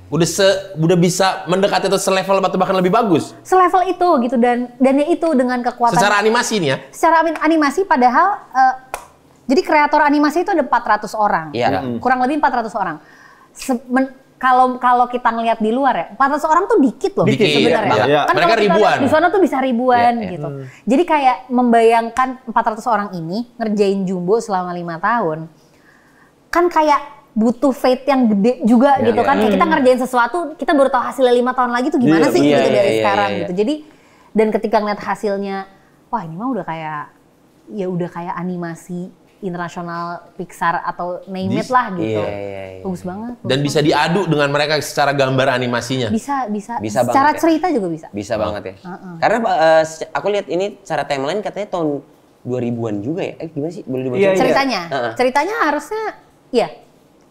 Udah bisa mendekati atau selevel atau bahkan lebih bagus. Selevel itu gitu, dan ya itu dengan kekuatan. Secara animasi nih ya. Secara animasi padahal jadi kreator animasi itu ada 400 orang. Iya. Kurang lebih 400 orang. kalau kita ngelihat di luar ya, 400 orang tuh dikit loh Dikit, sebenarnya. iya. Kan Mereka kalau kita ribuan. lihat di sana tuh bisa ribuan Iya, iya. gitu. Jadi kayak membayangkan 400 orang ini ngerjain Jumbo selama 5 tahun. Kan kayak butuh faith yang gede juga gitu kan. Kayak kita ngerjain sesuatu, kita baru tahu hasilnya 5 tahun lagi tuh gimana sih gitu dari sekarang gitu. Jadi dan ketika ngeliat hasilnya, wah ini mah udah kayak animasi internasional Pixar atau name it lah gitu. Bagus banget. Dan bisa diadu dengan mereka secara gambar animasinya. Bisa Bisa secara banget ya. cerita juga bisa. Bisa banget ya. Karena aku lihat ini secara timeline katanya tahun 2000-an juga ya. Gimana sih? Boleh dibaca? Iya, Ceritanya, ceritanya harusnya iya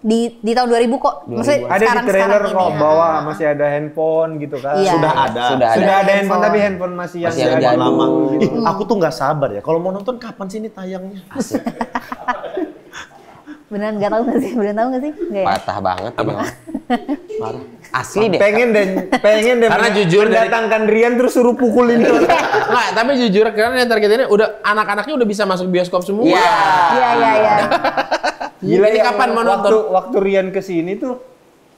di tahun 2000 kok. Maksudnya Ada di trailer sekarang kok ini, bahwa masih ada handphone gitu kan. Iya. Sudah ada. Sudah ada handphone handphone. tapi handphone masih yang Masih yang jadul lama. gitu. Ih, aku tuh nggak sabar ya. Kalau mau nonton kapan sih ini tayangnya? Beneran nggak tahu nggak sih? Beneran tahu nggak sih? Nggak ya? Patah banget ini. Parah. Asli deh. Pengen deh Karena jujur dari- mendatangkan Rian terus suruh pukulin tuh. Nggak, tapi jujur karena yang target ini udah anak-anaknya udah bisa masuk bioskop semua. Iya. Iya. Gila, ini yang kapan mau nonton? Waktu Rian kesini tuh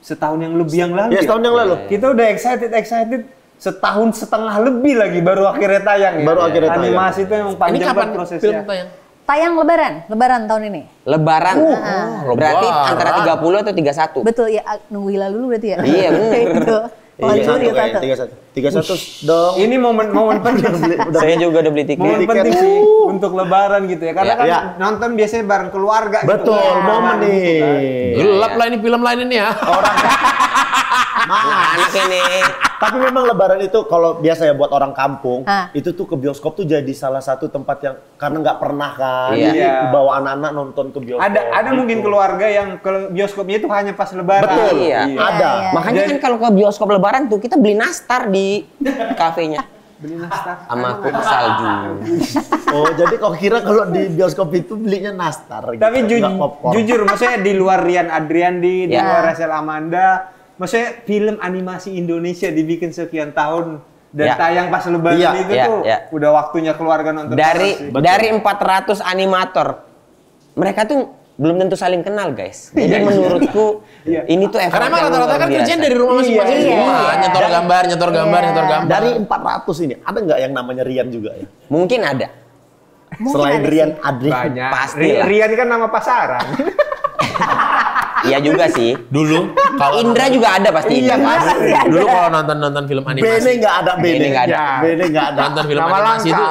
setahun yang lebih yang lalu. Ya, setahun yang lalu. Kita udah excited setahun setengah lebih lagi baru akhirnya tayang ya. Baru akhirnya tayang. Animasi itu emang Ini panjang kapan banget prosesnya. film tayang? Tayang Lebaran tahun ini. Lebaran. Berarti Lebaran. antara 30 atau 31. Betul ya, nunggu hilal dulu berarti ya. Iya, bener. Gitu. Oh, Iya, itu 31 dong. Ini momen penting. Saya juga udah beli tiket. Momen penting sih untuk Lebaran gitu ya. Karena kan Iya. nonton biasanya bareng keluarga. Betul, gitu. momen Gitu kan. nih. Gelap lah ini film lain ini ya. Anak ini. Tapi memang Lebaran itu kalau biasa ya buat orang kampung, Ah. itu tuh ke bioskop tuh jadi salah satu tempat yang karena nggak pernah kan, Iya. jadi Iya. bawa anak-anak nonton ke bioskop. Ada mungkin keluarga yang ke bioskopnya itu hanya pas Lebaran. Betul, Iya. ada. Iya. Makanya kan kalau ke bioskop Lebaran tuh kita beli nastar di kafenya. Beli nastar. Sama kue salju. Oh, jadi kok kira kalau di bioskop itu belinya nastar gitu, Tapi nggak popcorn. jujur, maksudnya di luar Rian Adriandi, di Ya. luar Rachel Amanda, maksudnya film animasi Indonesia dibikin sekian tahun dan Ya. tayang pas Lebaran Iya, itu iya, tuh iya. udah waktunya keluarga nonton. Dari bareng sih. dari 400 animator. Mereka tuh belum tentu saling kenal, guys. Jadi menurutku ini tuh effort Karena emang yang rata-rata luar kan biasa. kerjaan dari rumah masing-masing Iya, semua. iya. Nyetor gambar. Dari 400 ini, ada nggak yang namanya Rian juga ya? Mungkin ada. Selain ada Rian Adrian. banyak. Pasti lah. Rian kan nama pasaran. Iya juga sih. Dulu kalau Indra juga ada pasti. Iya, Indra. pasti. dulu kalau nonton film Bene animasi, nggak ada, Bene Bene nggak ada. Ya, Bene nggak ada. nonton film Nama animasi langka. itu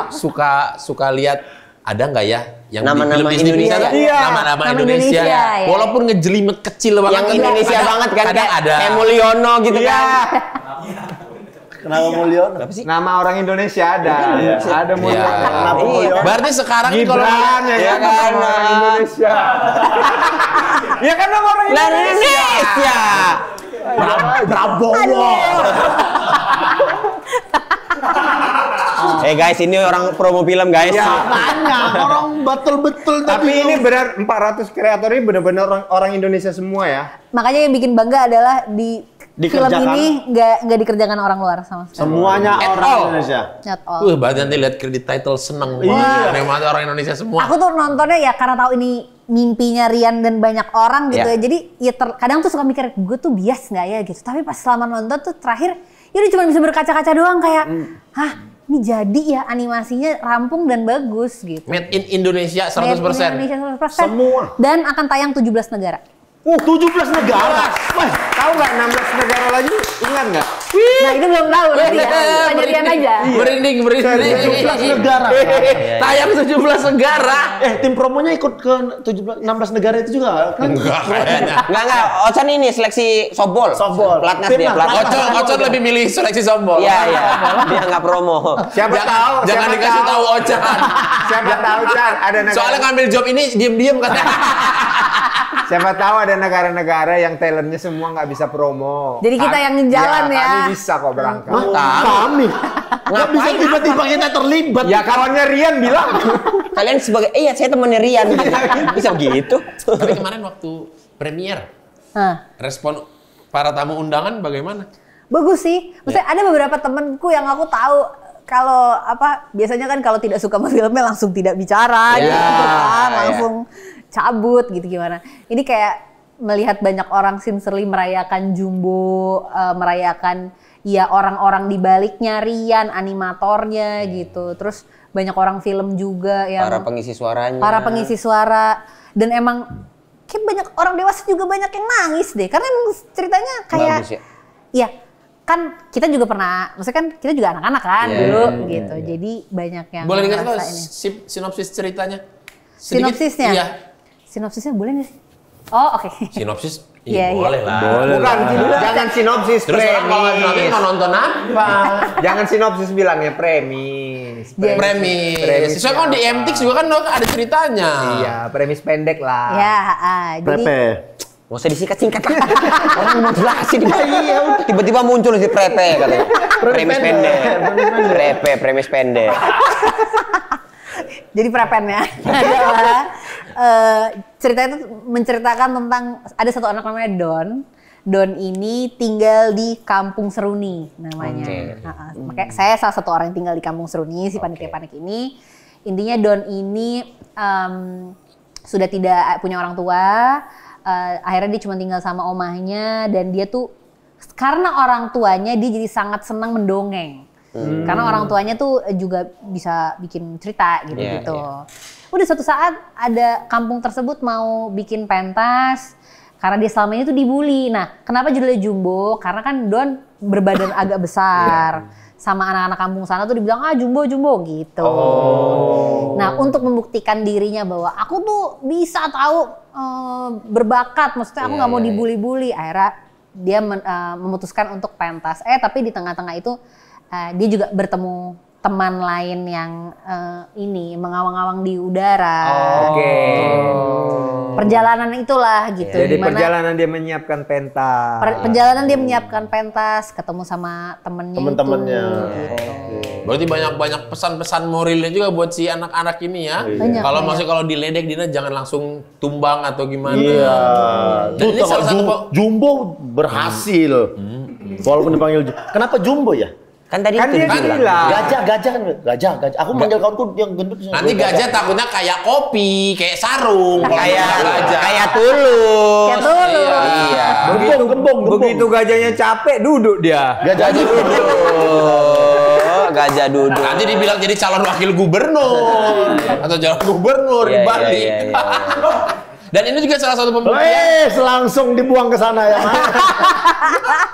suka lihat ada nggak ya yang Nama-nama di film Disney Indonesia. Pixar, Iya. nama-nama Nama Indonesia. Indonesia, ya. Walaupun ngejelimet kecil banget. Yang tapi Indonesia banget kan kadang kayak ada. kayak Mulyono gitu Iya. kan. Kenapa Mulyono? Apa sih? Nama orang Indonesia ada. Ada mulai. Iya. Kenapa Iya. Mulyono? Berarti sekarang nih kalau Gibran ya Iya kan kan, nama orang Indonesia. Ya kan nama orang Lah Indonesia. Indonesia. Prabowo. Guys, ini orang promo film guys. Ya, banyak orang betul-betul Tapi ini benar 400 kreator ini benar-benar orang Indonesia semua ya. Makanya yang bikin bangga adalah di film Dikerjakan. ini nggak dikerjakan orang luar sama sekali. semuanya At orang all. Indonesia. Not all. berarti nanti lihat kredit title seneng Iya. banget. Memang orang Indonesia semua. Aku tuh nontonnya ya karena tahu ini mimpinya Rian dan banyak orang gitu Ya. ya. Jadi ya kadang tuh suka mikir gue tuh bias nggak ya gitu. Tapi pas selama nonton tuh terakhir ya udah cuma bisa berkaca-kaca doang kayak, hah ini jadi ya animasinya rampung dan bagus gitu. Made in Indonesia 100%. Made in Indonesia 100%. Semua. Dan akan tayang 17 negara. 17 negara. Wah, Tahu nggak 16 negara lagi? Ingat nggak? Nah itu belum tahu nanti ya. Tanya Rian aja. Merinding. 17 negara. Tayang 17 negara. Tim promonya ikut ke 16 negara itu juga kan? Enggak kayaknya. Enggak. Ocon ini seleksi softball. Softball. Platnas dia, Timnas. platnas. Ocon lebih milih seleksi softball. Iya. Dia nggak promo. Siapa tahu? Jangan siapa dikasih tahu Ocon. Siapa tahu Chan ada negara. Soalnya ngambil job ini diem-diem katanya. Siapa tahu ada negara-negara yang talentnya semua nggak bisa promo. Jadi kita yang jalan ya. Kami bisa kok berangkat. Kami. Nggak bisa tiba-tiba kita terlibat. Ya kawannya Rian bilang. Kalian sebagai, iya saya temennya Rian. Bisa begitu. Tapi kemarin waktu premier, Hah. respon para tamu undangan bagaimana? Bagus sih. Maksudnya ada beberapa temenku yang aku tahu kalau biasanya kan kalau tidak suka sama filmnya langsung tidak bicara Ya, gitu kan, ya. langsung cabut gitu gimana. Ini kayak melihat banyak orang sincerely merayakan Jumbo, merayakan ya orang-orang di baliknya, Rian, animatornya gitu. Terus banyak orang film juga yang Para pengisi suaranya. Para pengisi suara, dan emang kayak banyak orang dewasa juga banyak yang nangis deh. Karena emang ceritanya kayak Bagus ya? iya, kan kita juga pernah, maksudnya kan kita juga anak-anak kan dulu gitu. Jadi banyak yang Boleh dikasih tahu ngerasa ini. sinopsis ceritanya? Sinopsisnya? Iya. Sinopsisnya boleh nggak sih? Oh oke. Sinopsis? Iya, Boleh iya. lah. Bukan, jangan sinopsis, Terus orang kalau nggak sinopsis premis. mau nonton apa? Jangan sinopsis bilangnya premis. Jadi- Premis. Sesuai kan di MTX juga kan ada ceritanya. Iya, premis pendek lah. Ya, jadi Pepe. Gak usah disingkat-singkat lah. Orang mau jelasin. Iya, tiba-tiba muncul si Prepe katanya. Premis pendek. Prepe, premis pendek. jadi prepennya adalah cerita itu menceritakan tentang ada satu anak namanya Don. Don ini tinggal di Kampung Seruni namanya. Makanya saya salah satu orang yang tinggal di Kampung Seruni, si panitia-panik ini. Intinya Don ini sudah tidak punya orang tua. Akhirnya dia cuma tinggal sama omahnya, dan dia tuh karena orang tuanya dia jadi sangat senang mendongeng. Karena orang tuanya tuh juga bisa bikin cerita gitu-gitu. Udah suatu saat ada kampung tersebut mau bikin pentas karena dia selama ini tuh dibully. Nah, kenapa judulnya Jumbo? Karena kan Don berbadan agak besar. Sama anak-anak kampung sana tuh dibilang Jumbo gitu. Nah, untuk membuktikan dirinya bahwa aku tuh bisa tahu berbakat, maksudnya aku nggak mau dibully-bully. Akhirnya dia memutuskan untuk pentas. Tapi di tengah-tengah itu dia juga bertemu teman lain yang ini mengawang-awang di udara. Oke. Perjalanan itulah gitu. Jadi dimana perjalanan dia menyiapkan pentas. perjalanan dia menyiapkan pentas, ketemu sama Temen-temennya. Berarti banyak pesan-pesan moralnya juga buat si anak-anak ini ya. Banyak, Kalau banyak. maksudnya kalau diledek Dina jangan langsung tumbang atau gimana. Iya. Dan ini salah satu Jumbo berhasil. Walaupun dipanggil Kenapa Jumbo ya? Kan tadi Kan itu dia dibilang. bilang. Gajah. Aku manggil kawanku yang gendut. nanti gajah takutnya kayak kopi, kayak sarung. Kalau Kayak gajah. kayak tulus. Kayak Tulus. Iya. Gembong. Begitu gajahnya capek duduk dia. Gajah duduk. Gajah duduk. Nanti dibilang jadi calon wakil gubernur atau calon gubernur di Iya, Bali. iya. Dan ini juga salah satu pembuktian. Langsung dibuang ke sana ya.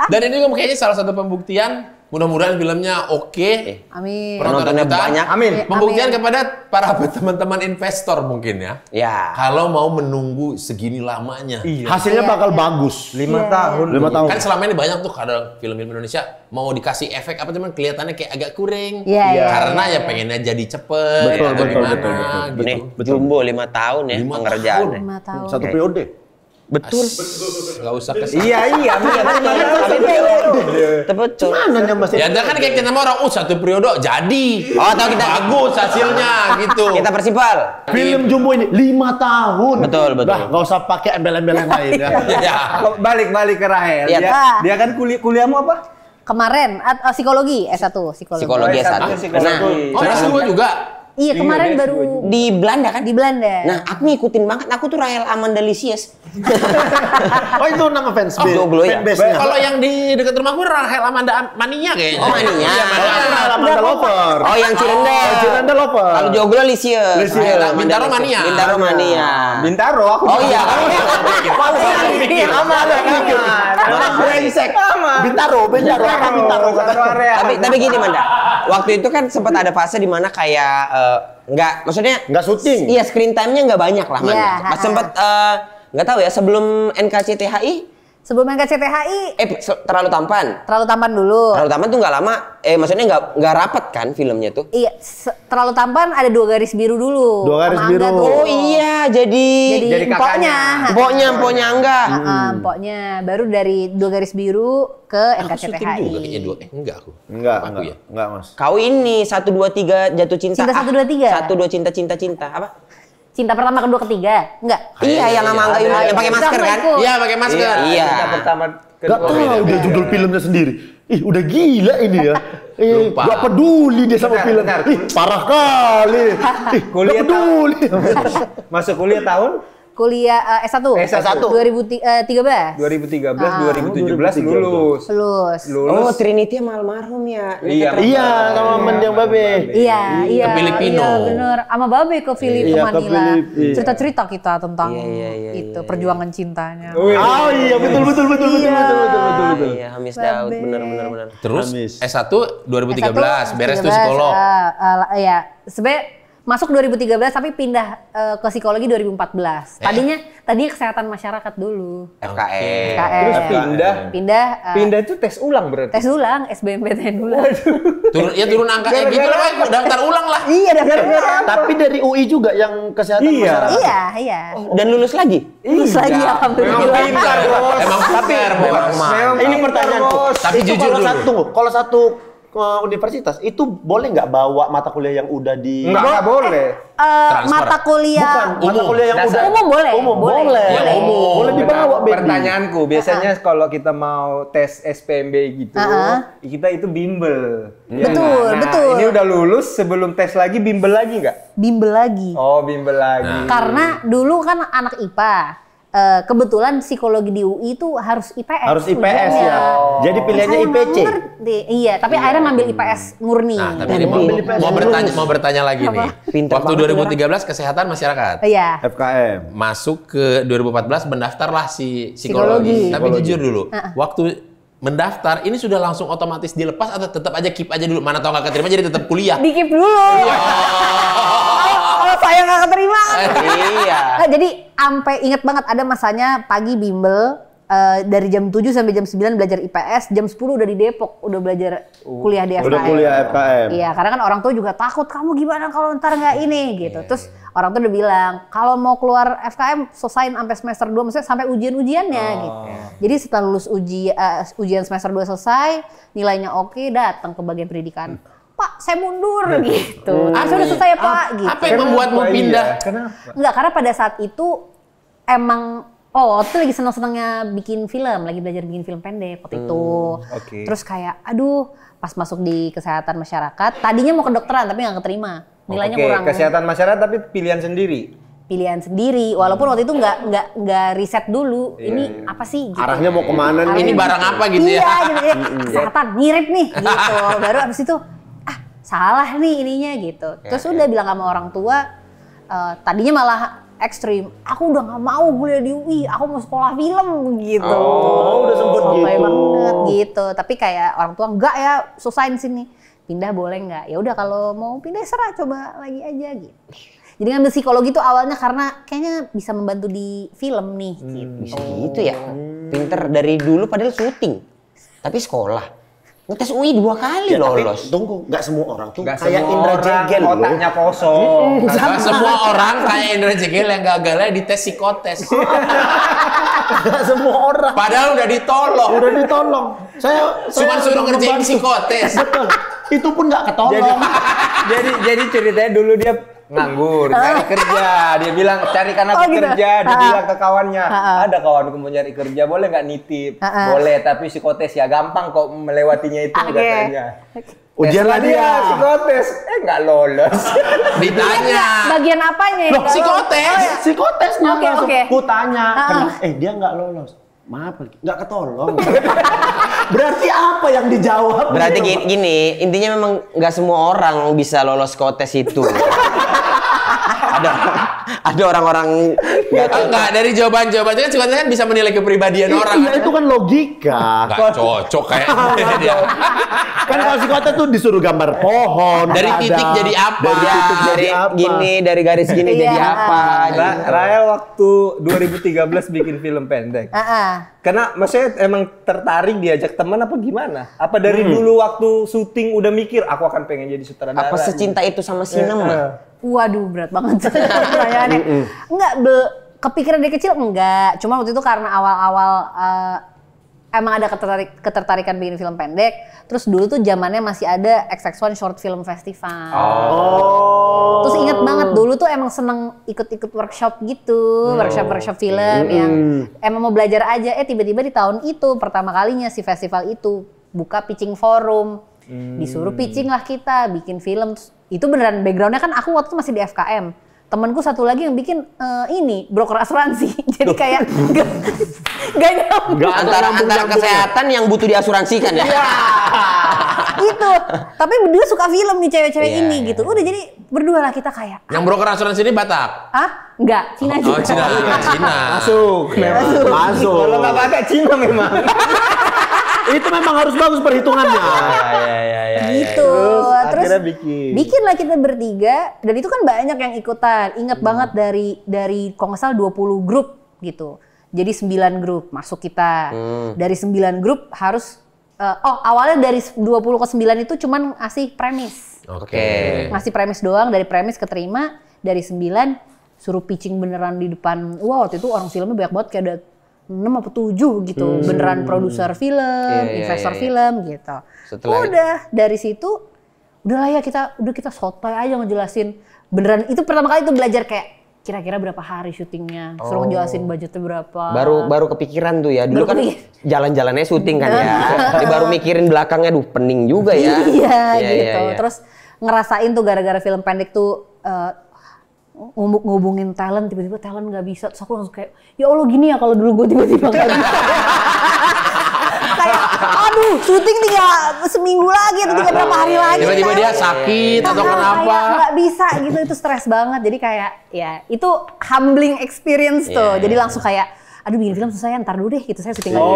Dan ini juga kayaknya salah satu pembuktian. Mudah-mudahan filmnya oke. Amin. Penontonnya Kita. banyak. Amin. Pembuktian kepada para teman-teman investor mungkin ya. Ya. Kalau mau menunggu segini lamanya. Hasilnya bakal bagus. 5 tahun. 5 tahun. Kan selama ini banyak tuh kadang film-film Indonesia mau dikasih efek apa teman kelihatannya kayak agak kuring. Iya, iya. Karena ya pengennya jadi cepet Betul, atau betul, gimana betul. gitu. Nih, Jumbo 5 tahun ya 5 pengerjaannya. 5 tahun. Satu periode. Betul. Gak usah kesana. Iya. Betul. Mana masih? Ya kan kayak kita mau orang, satu periode jadi. Oh, tahu kita. Bagus hasilnya gitu. Kita Persipal. Film Jumbo ini 5 tahun. Betul. Dah, nggak usah pakai embel-embel yang lain ya. Ya. Balik ke Rahel. Iya. Dia kan kuliahmu apa? Kemarin psikologi S1 psikologi. Psikologi Oh, S1. psikologi. Nah, Oh, S2 juga. Iya, kemarin baru di Belanda kan? di Belanda. Nah, aku ngikutin banget. Aku tuh Rahel Amanda Lisius. Oh, itu nama fans Joglo ya? fanbase-nya. Kalau yang di dekat rumahku Rahel Amanda Mania kayaknya. Oh, Mania. Iya, Mania. Amanda Lover. Oh, yang Cirende. Cirende Lover. Kalau Joglo Lisius. Lisius. Rahel Amanda Bintaro Lisius. Mania. Bintaro Mania. Bintaro aku. Oh iya. Brengsek. Bintaro. Tapi gini Manda, waktu itu kan sempat ada fase di mana kayak nggak, maksudnya Nggak syuting. Iya, screen time-nya nggak banyak lah Manda. Iya, Pas sempat nggak tahu ya, sebelum NKCTHI Sebelum NKCTHI terlalu tampan. terlalu tampan dulu. Terlalu tampan tuh nggak lama, maksudnya nggak rapet kan filmnya tuh. Iya, terlalu tampan ada 2 garis biru dulu. 2 garis sama biru. Angga tuh. Oh iya, jadi Jadi empoknya. empoknya enggak. Empoknya baru dari 2 garis biru ke Aku syuting juga NKCTHI. kayaknya dua. Enggak aku. Enggak, Aku ya. enggak Mas. Kau ini 1 2 3 jatuh cinta. Cinta 1, 2, 3. 1 2 cinta apa? Cinta pertama, kedua, ketiga. Enggak. Iya, yang sama Angga Yunus yang pakai masker kan? Iya, pakai masker. Iya. Cinta pertama Gak tahu dia judul filmnya sendiri. Ih, udah gila ini ya. Lupa. Gak peduli dia sama film. bentar. Ih, parah kali. Ih, Kuliah gak peduli. Masuk kuliah tahun? Kuliah S1. S1. 2013. 2017 lulus. Lulus. Oh, Trinity sama almarhum ya. Iya, Iya, sama Mendiang Babe. Iya. Ke Filipino. Iya, bener. Sama Babe ke Filipina, Iya, ke Manila. Filipina. Cerita-cerita kita tentang Iya, itu perjuangan cintanya. Oh iya, betul. Iya, Hamis Daud, bener. Terus Hamis. S1 2013 S1, beres tuh psikolog. Iya, sebenarnya masuk 2013 tapi pindah ke psikologi 2014. Tadinya kesehatan masyarakat dulu. FKM. Terus pindah itu tes ulang berarti. Tes ulang, SBMPTN ulang. Turun angka gitu lah, daftar ulang lah. Iya, daftar ulang. Tapi dari UI juga yang kesehatan masyarakat. Iya. Dan lulus lagi? Lulus lagi alhamdulillah. Emang pintar, memang. Ini pertanyaanku. Tapi itu jujur dulu. Kalau satu universitas itu boleh nggak bawa mata kuliah yang udah di Enggak boleh. Transfer. Mata kuliah mata kuliah yang udah umum boleh. boleh. Ya, umum. Boleh dibawa, baby. Pertanyaanku, biasanya kalau kita mau tes SPMB gitu, kita itu bimbel. Ya Betul, nggak? betul. Ini udah lulus, sebelum tes lagi bimbel lagi nggak? Bimbel lagi. Oh, bimbel lagi. Karena dulu kan anak IPA. Kebetulan psikologi di UI itu harus IPS. Harus IPS ujiannya. ya. Jadi pilihannya Saya nggak IPC. ngerti. Iya, tapi akhirnya ngambil IPS murni. Nah, tapi ini mau bertanya lagi nih. Pintar Waktu banget 2013 kesehatan masyarakat. Iya. FKM. Masuk ke 2014 mendaftarlah si psikologi. Tapi jujur dulu, waktu mendaftar ini sudah langsung otomatis dilepas atau tetap aja keep aja dulu? Mana tahu nggak keterima jadi tetap kuliah. Dikip dulu. Kalau saya nggak keterima. Iya. Nah, jadi sampai inget banget ada masanya pagi bimbel dari jam 7 sampai jam 9 belajar IPS, jam 10 udah di Depok, udah belajar kuliah di FKM. Udah kuliah FKM. Iya, karena kan orang tua juga takut, kamu gimana kalau ntar nggak ini gitu. Terus orang tua udah bilang, kalau mau keluar FKM selesain sampai semester 2, maksudnya sampai ujian-ujiannya gitu. Jadi setelah lulus ujian semester 2 selesai, nilainya oke, datang ke bagian pendidikan. Pak, saya mundur gitu. Saya udah selesai ya Pak gitu. Apa yang membuatmu pindah? Kenapa? Enggak, karena pada saat itu emang waktu itu lagi seneng-senengnya bikin film, lagi belajar bikin film pendek waktu itu. Oke. Terus kayak, aduh, pas masuk di kesehatan masyarakat, tadinya mau kedokteran tapi nggak keterima. Nilainya kurang. Kesehatan masyarakat tapi pilihan sendiri. Pilihan sendiri, walaupun waktu itu nggak riset dulu. Ini apa sih? Gitu. Arahnya mau kemana nih? Ini barang apa gitu ya? Iya, gitu, kesehatan mirip nih gitu. Baru abis itu, salah nih ininya gitu. Terus udah bilang sama orang tua, tadinya malah ekstrim. Aku udah nggak mau kuliah di UI, aku mau sekolah film gitu. Oh, udah sempet Sampai gitu. banget gitu. Tapi kayak orang tua enggak ya, susahin sini. Pindah boleh nggak? Ya udah kalau mau pindah serah, coba lagi aja gitu. Jadi ngambil psikologi itu awalnya karena kayaknya bisa membantu di film nih. Gitu. Bisa gitu ya. Pinter dari dulu padahal syuting. Tapi sekolah. Ngetes UI 2 kali lolos. Tunggu, nggak semua orang tuh Nggak kayak semua Indra orang Jegel loh. otaknya kosong. Nggak semua orang kayak Indra Jegel yang gagalnya di tes psikotes. Nggak semua orang. Padahal udah ditolong. Udah ditolong. Cuma suruh ngerjain membantu. psikotes. Betul. Itu pun nggak ketolong. Jadi ceritanya dulu dia nganggur, cari kerja. Dia bilang carikan aku gitu. kerja. Dia bilang ke kawannya, ada kawanku mau nyari kerja, boleh nggak nitip? Boleh, tapi psikotes ya gampang kok melewatinya itu katanya. Ujian Tes lagi dia ya. psikotes, nggak lolos. Ditanya. Bagian apanya ya? Loh, Psikotes. Psikotesnya Oke, langsung. oke. Ku tanya, dia nggak lolos. Maaf, nggak ketolong. Berarti apa yang dijawab? Berarti gini, intinya memang nggak semua orang bisa lolos psikotes itu. ada orang-orang Enggak, dari jawaban-jawabannya kan psikotes kan bisa menilai kepribadian orang. Iya, itu kan logika. Nggak cocok kayaknya dia. Kan kalau psikotes tuh disuruh gambar pohon. Dari ada. titik jadi apa? Dari titik jadi dari apa? gini, dari garis gini jadi apa? gitu. Rael waktu 2013 bikin film pendek. Karena maksudnya emang tertarik diajak teman apa gimana? Apa dari dulu waktu syuting udah mikir aku akan pengen jadi sutradara? Apa secinta itu sama sinema? Waduh, berat banget pertanyaannya. Enggak, kepikiran dari kecil enggak. Cuma waktu itu karena awal-awal emang ada ketertarikan bikin film pendek. Terus dulu tuh zamannya masih ada XX1 Short Film Festival. Terus inget banget dulu tuh emang seneng ikut-ikut workshop gitu, workshop film yang emang mau belajar aja. Tiba-tiba di tahun itu pertama kalinya si festival itu buka pitching forum. Disuruh pitching lah kita, bikin film. Itu beneran backgroundnya kan aku waktu itu masih di FKM. temanku satu lagi yang bikin ini broker asuransi. Jadi kayak gak nyambung. Antara kesehatan yang butuh diasuransikan ya. Itu. Tapi berdua suka film nih cewek-cewek ini gitu. Udah jadi berdua lah kita kayak. Yang broker asuransi ini Batak? Hah? Enggak, Cina juga. Oh, Cina. Masuk. Kalau nggak Batak Cina memang. Itu memang harus bagus perhitungannya. Gitu. Terus akhirnya bikin lah kita bertiga dan itu kan banyak yang ikutan. Ingat banget dari kalau nggak salah 20 grup gitu. Jadi 9 grup masuk kita. Dari 9 grup harus awalnya dari 20 ke 9 itu cuman ngasih premis. Oke. Ngasih premis doang, dari premis keterima, dari 9 suruh pitching beneran di depan. Wah, waktu itu orang filmnya banyak banget kayak ada 6 apa 7 gitu. Beneran produser film, investor film gitu. Udah dari situ udahlah ya kita sotoy aja ngejelasin. Beneran itu pertama kali itu belajar kayak kira-kira berapa hari syutingnya, suruh ngejelasin budgetnya berapa. Baru kepikiran tuh ya. Dulu kan jalan-jalannya syuting kan ya. Ini baru mikirin belakangnya, duh pening juga ya. Iya gitu. Terus ngerasain tuh gara-gara film pendek tuh ngubungin talent, tiba-tiba talent nggak bisa. Terus aku langsung kayak, ya Allah gini ya kalau dulu gue tiba-tiba nggak bisa. Kayak, aduh syuting tinggal seminggu lagi atau tinggal berapa hari lagi. Tiba-tiba dia sakit atau kenapa. Kayak nggak bisa gitu, itu stres banget. Jadi kayak, ya itu humbling experience tuh. Jadi langsung kayak, aduh bikin film susah ya, ntar dulu deh gitu, saya syuting lagi.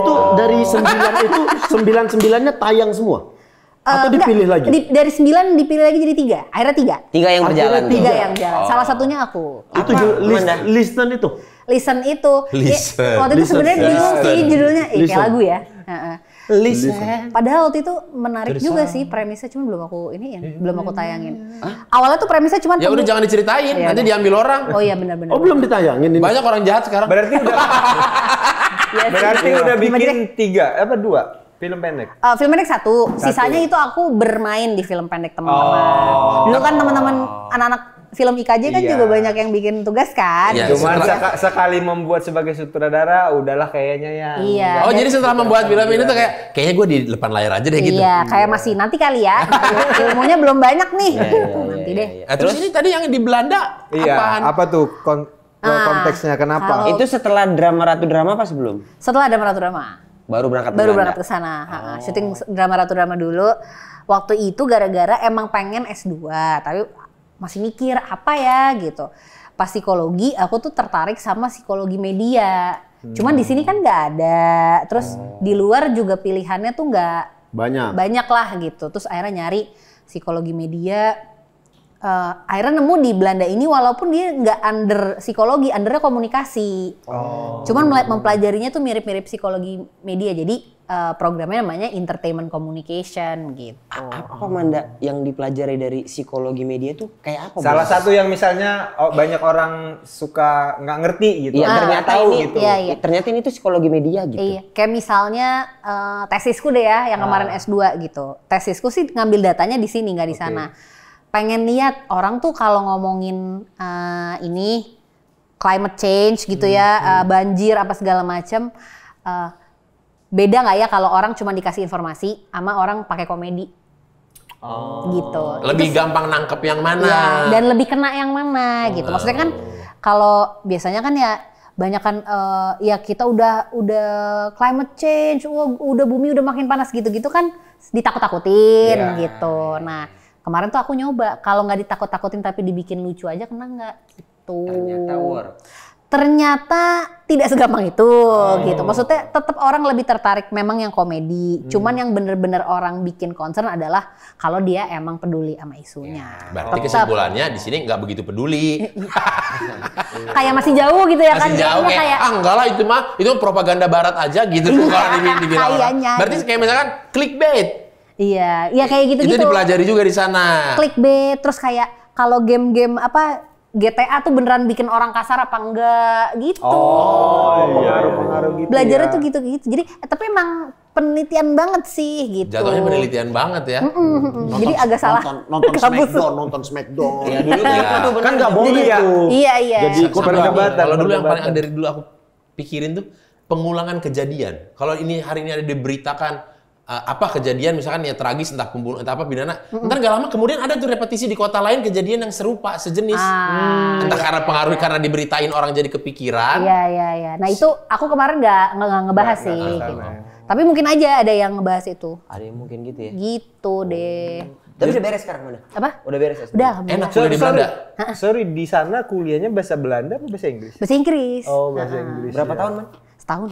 Itu dari 9 itu 9-9-nya tayang semua? Atau dipilih lagi? Dari 9 dipilih lagi jadi 3. Akhirnya 3. 3 yang berjalan. 3 yang jalan. Salah satunya aku. Itu listen itu? Listen itu. Listen. Waktu itu sebenarnya bingung sih judulnya. Kayak lagu ya. Listen. Padahal waktu itu menarik juga sih premisnya, cuman belum aku tayangin. Awalnya tuh premisnya cuman Ya udah jangan diceritain, nanti diambil orang. Oh iya benar-benar. Oh belum ditayangin ini? Banyak orang jahat sekarang. Berarti udah bikin 3 apa 2 film pendek? Film pendek 1, sisanya itu aku bermain di film pendek teman-teman. Dulu kan teman-teman anak-anak film IKJ kan juga banyak yang bikin tugas kan. Cuman sekali membuat sebagai sutradara, udahlah kayaknya ya. Iya. Oh jadi setelah membuat film ini tuh kayaknya gue di depan layar aja deh gitu. Iya, kayak masih nanti kali ya. Ilmunya belum banyak nih. Nanti deh. Terus ini tadi yang di Belanda apaan? Apa tuh konteksnya kenapa? Itu setelah Ratu Drama apa sebelum? Setelah Ratu Drama. Baru berangkat ke sana. Syuting Ratu Drama dulu. Waktu itu gara-gara emang pengen S2, tapi masih mikir apa ya gitu. Pas psikologi aku tuh tertarik sama psikologi media. Cuman di sini kan nggak ada. Terus di luar juga pilihannya tuh nggak banyak lah gitu. Terus akhirnya nyari psikologi media. Akhirnya nemu di Belanda ini walaupun dia nggak under psikologi, undernya komunikasi. Cuman mempelajarinya tuh mirip-mirip psikologi media. Jadi programnya namanya entertainment communication gitu. Apa Manda yang dipelajari dari psikologi media tuh kayak apa? Salah satu yang misalnya banyak orang suka nggak ngerti gitu. Iya, ternyata ini gitu. Iya. Ternyata ini tuh psikologi media gitu. Iya, kayak misalnya tesisku deh ya yang kemarin S2 gitu. Tesisku sih ngambil datanya di sini nggak di sana. Pengen lihat orang tuh kalau ngomongin ini climate change gitu ya, banjir apa segala macam, beda nggak ya kalau orang cuma dikasih informasi sama orang pakai komedi? Gitu. Lebih gampang nangkep yang mana? Ya, dan lebih kena yang mana gitu. Maksudnya kan kalau biasanya kan ya banyak kan ya kita udah climate change, udah bumi udah makin panas gitu-gitu kan ditakut-takutin gitu. Nah kemarin tuh aku nyoba, kalau nggak ditakut-takutin tapi dibikin lucu aja kena nggak? Gitu. Ternyata tidak segampang itu gitu. Maksudnya tetap orang lebih tertarik memang yang komedi. Cuman yang bener-bener orang bikin concern adalah kalau dia emang peduli sama isunya. Berarti kesimpulannya di sini nggak begitu peduli. Kayak masih jauh gitu ya kan? Masih jauh kayak enggak lah itu propaganda barat aja gitu kalau dibilang orang. Berarti kayak misalkan clickbait. Iya, kayak gitu-gitu. Itu dipelajari juga di sana. Clickbait, terus kayak kalau game-game apa GTA tuh beneran bikin orang kasar apa enggak gitu. Pengaruh-pengaruh gitu. Belajarnya tuh gitu-gitu. Jadi tapi emang penelitian banget sih gitu. Jatuhnya penelitian banget ya. Jadi agak salah. Nonton Smackdown. Ya dulu gitu kan nggak boleh ya. Iya. Jadi Kalau dulu yang paling dari dulu aku pikirin tuh pengulangan kejadian. Kalau ini hari ini ada diberitakan apa kejadian misalkan ya tragis entah pembunuh entah apa pidana, ntar nggak lama kemudian ada tuh repetisi di kota lain kejadian yang serupa sejenis, entah karena pengaruh karena diberitain orang jadi kepikiran. Iya. Nah itu aku kemarin nggak ngebahas sih. Gitu. Tapi mungkin aja ada yang ngebahas itu. Ada yang mungkin gitu ya. Gitu deh. Tapi udah beres sekarang mana? Apa? Udah beres ya? Udah. Enak kuliah di Belanda. Sorry, di sana kuliahnya bahasa Belanda atau bahasa Inggris? Bahasa Inggris. Oh, bahasa Inggris. Berapa ya. tahun, Man? Setahun.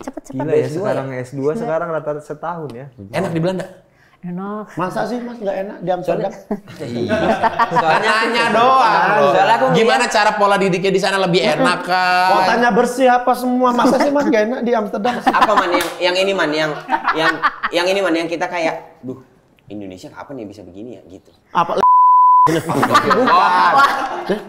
Cepet. Gila ya, sekarang S2 sekarang rata-rata setahun ya. Enak di Belanda. Enak. Masa sih Mas nggak enak di Amsterdam? Soalnya nanya doang. Soalnya aku Gimana cara pola didiknya di sana lebih enak kah? Kotanya bersih apa semua? Masa sih Mas nggak enak di Amsterdam? apa Man yang ini Man yang ini Man yang kita kayak duh Indonesia kapan ya bisa begini ya gitu. Apa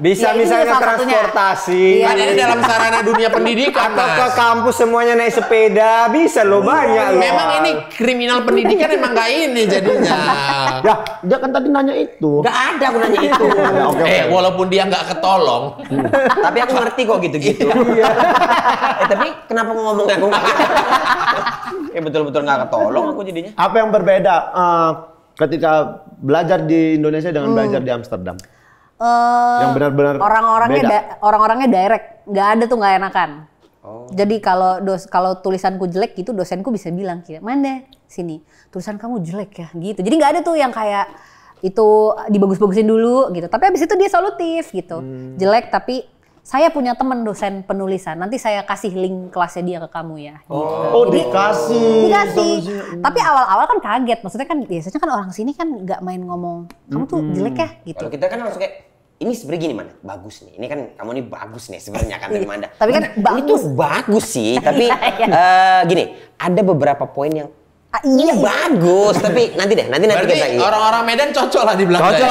Bisa Ya, itu misalnya juga salah satunya. transportasi. Kan ini dalam sarana dunia pendidikan, Atau ke Mas. kampus semuanya naik sepeda, bisa loh banyak loh. Memang ini kriminal pendidikan emang nggak ini jadinya. Ya, dia kan tadi nanya itu. Gak ada aku nanya itu. Oke. Walaupun dia nggak ketolong. Tapi aku ngerti kok gitu-gitu. Tapi kenapa ngomongnya aku nggak? Betul-betul nggak ketolong aku jadinya. Apa yang berbeda ketika belajar di Indonesia dengan belajar di Amsterdam? Yang benar-benar orang-orangnya direct, nggak ada tuh nggak enakan. Jadi kalau tulisanku jelek gitu, dosenku bisa bilang, "Mana sini, tulisan kamu jelek ya," gitu. Jadi nggak ada tuh yang kayak itu dibagus-bagusin dulu gitu. Tapi abis itu dia solutif gitu. Jelek tapi saya punya temen dosen penulisan, nanti saya kasih link kelasnya dia ke kamu ya. Gitu. Oh, dikasih. Tapi awal-awal kan kaget, maksudnya kan biasanya kan orang sini kan nggak main ngomong, kamu tuh jelek ya gitu. Kalau kita kan langsung kayak ini sebenarnya gini mana bagus nih. Ini kan kamu nih bagus nih sebenarnya kan dari Manda. Tapi kan ini tuh bagus sih, tapi gini, ada beberapa poin yang iya bagus, tapi nanti Berarti kita lagi. orang-orang Medan cocok lah di Belanda.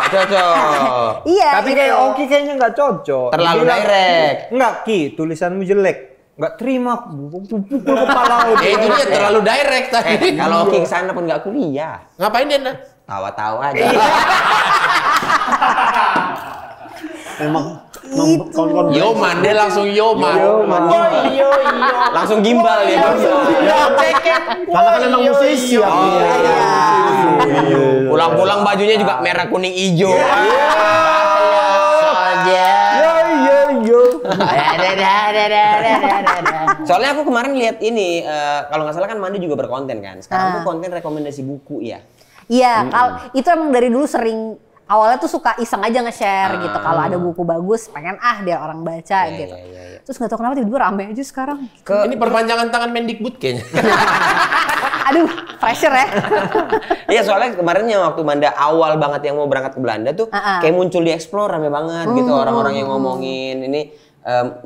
Cocok. Iya. Tapi kayak Oki kayaknya nggak cocok. Terlalu Dibilang, direct. Enggak, Ki, tulisanmu jelek. Nggak terima, pukul kepala. Itu dia terlalu direct tadi. Kalau Oki kesana pun nggak kuliah, Ngapain dia? tawa-tawa aja. Emang Gitu. Yoman, dia langsung Yoman. Langsung gimbal dia. karena kan emang musisi ya. Pulang-pulang bajunya juga merah kuning hijau. Soalnya aku kemarin lihat ini, kalau nggak salah kan Mandi juga berkonten kan. Sekarang tuh konten rekomendasi buku ya. Iya, kalau itu emang dari dulu sering awalnya tuh suka iseng aja nge-share gitu. Kalau ada buku bagus, pengen biar orang baca gitu. Terus nggak tahu kenapa tiba-tiba rame aja sekarang. Ini perpanjangan tangan Mendikbud kayaknya. Aduh, pressure ya. Iya soalnya kemarin yang waktu Manda awal banget yang mau berangkat ke Belanda tuh kayak muncul di Explore rame banget gitu orang-orang yang ngomongin ini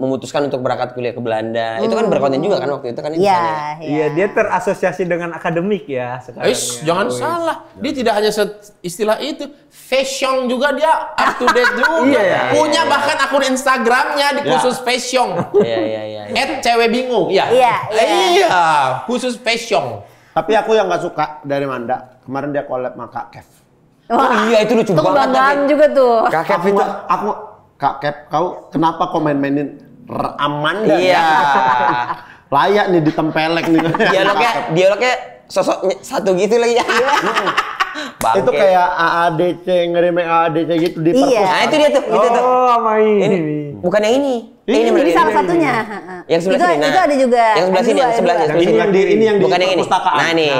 memutuskan untuk berangkat kuliah ke Belanda. Itu kan berkonten juga kan waktu itu kan. Iya, dia terasosiasi dengan akademik ya sekarang. Jangan salah. Dia tidak hanya istilah itu, fashion juga dia up to date juga. Punya bahkan akun Instagramnya di khusus fashion. Iya. @cewek bingung. Iya, khusus fashion. Tapi aku yang nggak suka dari Manda, kemarin dia collab sama Kak Kev. Oh iya itu lucu banget. Kebanggaan juga tuh. Kak Kev itu, Kak Kev, kau kenapa kau main-mainin Amanda? Iya. Layak nih ditempelek nih. Dialognya sosok satu gitu lagi ya. Itu kayak AADC, nge-remake AADC gitu di perpus. Nah itu dia tuh, itu tuh. Oh, sama ini. Bukan yang ini. Ini salah satunya. Yang sebelah sini. Itu ada juga. Yang sebelah sini, yang sebelah sini. Ini yang di bukan yang ini. perpustakaan. Nah nih.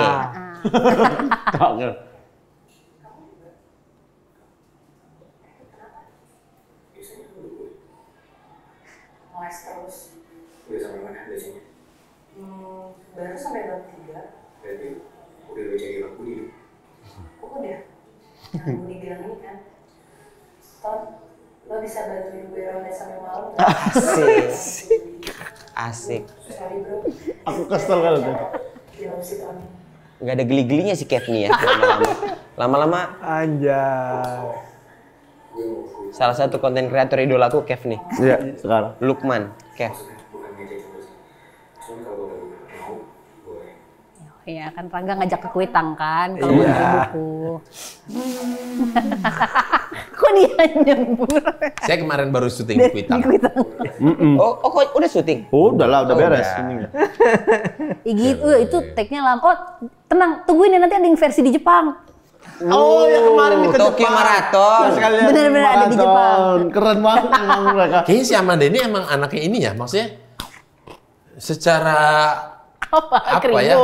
Ngeles terus. Udah sampai mana biasanya? Baru sampai bab 3. Berarti udah baca hilang Budi? Udah. Yang Budi bilang ini kan, Ton, lo bisa bantuin gue ronda sampai malam gak? Asik. Sorry bro. Aku kesel kalau tuh. Bilang si Ton. Nggak ada geli-gelinya si Kev nih ya. Lama-lama. Anjay. Salah satu konten kreator idolaku Kev nih. Iya, sekarang. Lukman, Kev. Bukan ngejek terus. Cuman kalau lo mau, boleh. Iya kan Rangga ngajak ke Kuitang kan kalau mau beli buku. Kok dia nyembur? Saya kemarin baru syuting Kuitang. Oh, kok udah syuting? Udah lah, udah beres. Gitu, itu take-nya lama. Oh, tenang, tungguin ya nanti ada yang versi di Jepang. Oh, ya kemarin di Tokyo Marathon. Bener-bener ada di Jepang. Keren banget emang mereka. Kayaknya si Amanda ini emang anaknya ini ya, maksudnya secara apa ya?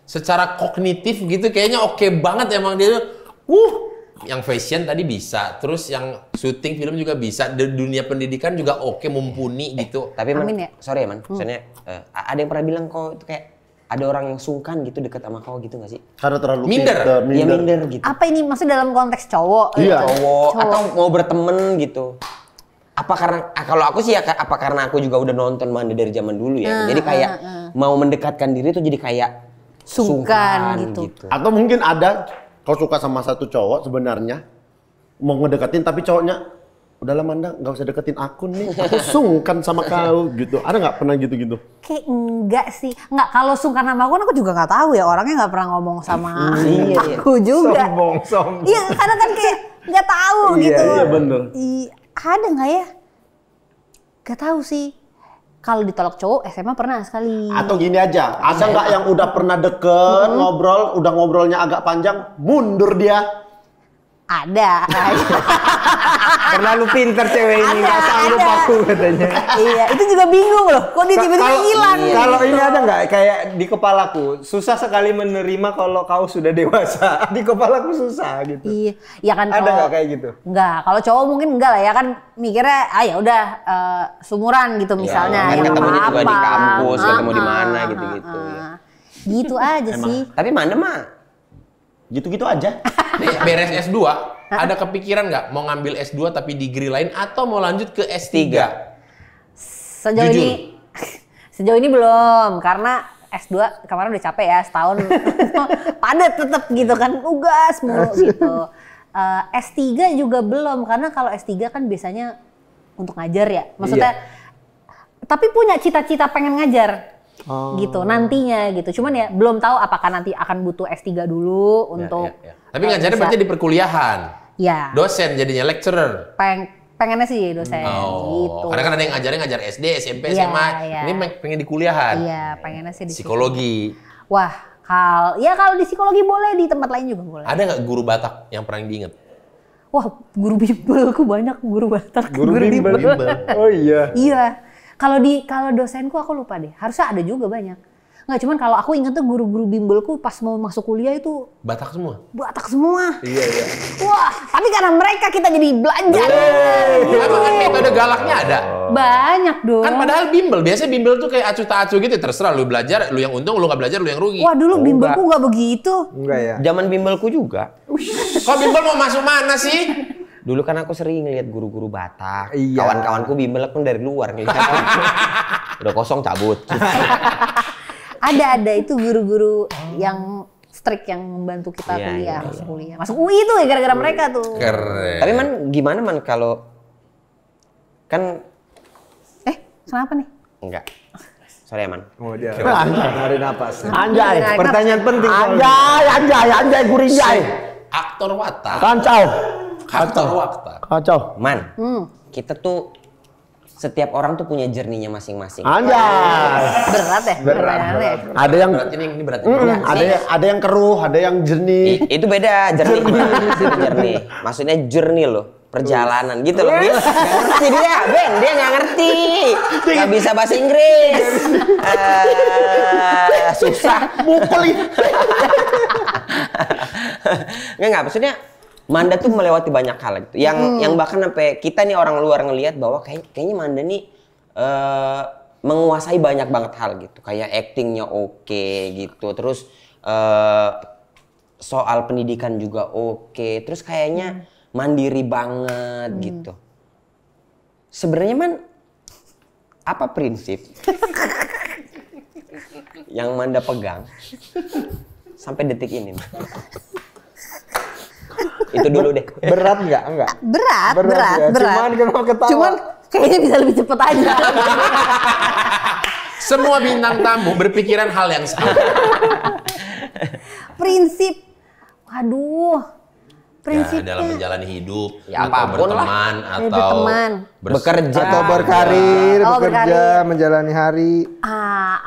Secara kognitif gitu kayaknya oke banget emang dia. Yang fashion tadi bisa, terus yang syuting film juga bisa, dunia pendidikan juga oke, mumpuni gitu. Tapi man, sorry ya man, maksudnya ada yang pernah bilang kok itu kayak ada orang yang sungkan gitu dekat sama kau gitu nggak sih? Karena terlalu minder. Iya minder gitu. Apa ini maksudnya dalam konteks cowok? Iya. Cowok atau mau berteman gitu. Apa karena kalau aku sih ya apa karena aku juga udah nonton Manda dari zaman dulu ya. Jadi kayak mau mendekatkan diri tuh jadi kayak sungkan gitu. Atau mungkin ada kau suka sama satu cowok sebenarnya mau ngedeketin tapi cowoknya udahlah Manda nggak usah deketin aku nih, aku sungkan sama kau gitu. Ada nggak pernah gitu-gitu? Kayak enggak sih, enggak. Kalau sungkan sama aku juga nggak tahu ya, orangnya nggak pernah ngomong sama aku juga. Sombong. Iya kadang kan kayak nggak tahu gitu. Iya bener. Ada nggak ya? Gak tahu sih. Kalau ditolak cowok SMA pernah sekali. Atau gini aja, ada nggak yang udah pernah deket ngobrol, udah ngobrolnya agak panjang, mundur dia? Ada. Terlalu pinter cewek ini, nggak sanggup aku katanya. Iya, itu juga bingung loh. Kok dia tiba-tiba hilang? Kalau ini ada nggak kayak di kepalaku, susah sekali menerima kalau kau sudah dewasa. Di kepalaku susah gitu. Iya, ya kan. Ada nggak kayak gitu? Enggak. Kalau cowok mungkin enggak lah ya kan mikirnya, ya udah sumuran gitu misalnya. Kan ketemunya juga di kampus, ketemu di mana gitu-gitu. Gitu aja sih. Tapi Manda mah gitu-gitu aja. Beres S2, ada kepikiran nggak mau ngambil S2 tapi degree lain atau mau lanjut ke S3? Sejauh ini belum, karena S2 kemarin udah capek ya setahun. Padat tetap gitu kan, tugas mulu gitu. S3 juga belum, karena kalau S3 kan biasanya untuk ngajar ya. Maksudnya, tapi punya cita-cita pengen ngajar. Gitu nantinya gitu, cuman ya belum tahu apakah nanti akan butuh S3 dulu untuk Tapi ngajarnya berarti di perkuliahan? Ya. Dosen jadinya lecturer? Pengennya sih dosen gitu. Karena kan ada yang ngajarnya ngajar SD, SMP, SMA, ini pengen di kuliahan? Iya, pengennya sih di psikologi. Wah, kalau di psikologi boleh, di tempat lain juga boleh. Ada nggak guru Batak yang pernah diinget? Wah, guru bimbelku banyak guru Batak. Guru bimbel. Oh iya. Iya. Kalau dosenku aku lupa deh. Harusnya ada juga banyak. Nggak, cuman kalau aku ingat tuh guru-guru bimbelku pas mau masuk kuliah itu Batak semua? Batak semua. Iya. Wah, tapi karena mereka kita jadi belajar. Emang kan metode galaknya ada? Banyak dong. Kan padahal bimbel, biasanya bimbel tuh kayak acuh tak acuh gitu, terserah lu belajar, lu yang untung, lu nggak belajar, lu yang rugi. Wah, dulu bimbelku nggak begitu. Enggak ya? zaman bimbelku juga. Kok bimbel mau masuk mana sih? Dulu kan aku sering ngeliat guru-guru Batak. Iya. Kawan-kawanku bimbel pun dari luar ngeliat. Udah kosong cabut. Ada itu guru-guru yang strict yang membantu kita kuliah, masuk kuliah. Masuk UI tuh ya gara-gara mereka tuh. Keren. Tapi man gimana man kalau kan kenapa nih? enggak. Sorry ya man. Oh dia. Narik napas. Anjay. Pertanyaan penting. Anjay, gurinjay. Aktor watak. Kacau. Man, kita tuh setiap orang tuh punya journey-nya masing-masing. Anjay. Berat ya? Berat. Ada yang Ini berat. ada yang keruh, ada yang jernih. Itu beda journey. Journey. Maksudnya journey loh. Perjalanan gitu loh. Dia nggak ngerti dia nggak ngerti. Nggak bisa bahasa Inggris. Susah. Mukul. Nggak, maksudnya Manda tuh melewati banyak hal gitu. Yang bahkan sampai kita nih orang luar ngelihat bahwa kayaknya Manda nih menguasai banyak banget hal gitu. Kayak actingnya oke gitu. Terus soal pendidikan juga oke. Terus kayaknya mandiri banget gitu. Sebenarnya man apa prinsip yang Manda pegang sampai detik ini? Itu dulu deh. Berat nggak? Enggak. Berat. Cuman kenapa ketawa? Cuman kayaknya bisa lebih cepet aja. Semua bintang tamu berpikiran hal yang sama. Prinsip, waduh, prinsip dalam menjalani hidup, Ya, atau apapun berteman, lah. atau Berteman. Bekerja. Atau berkarir, Oh, bekerja, berkarir. menjalani hari.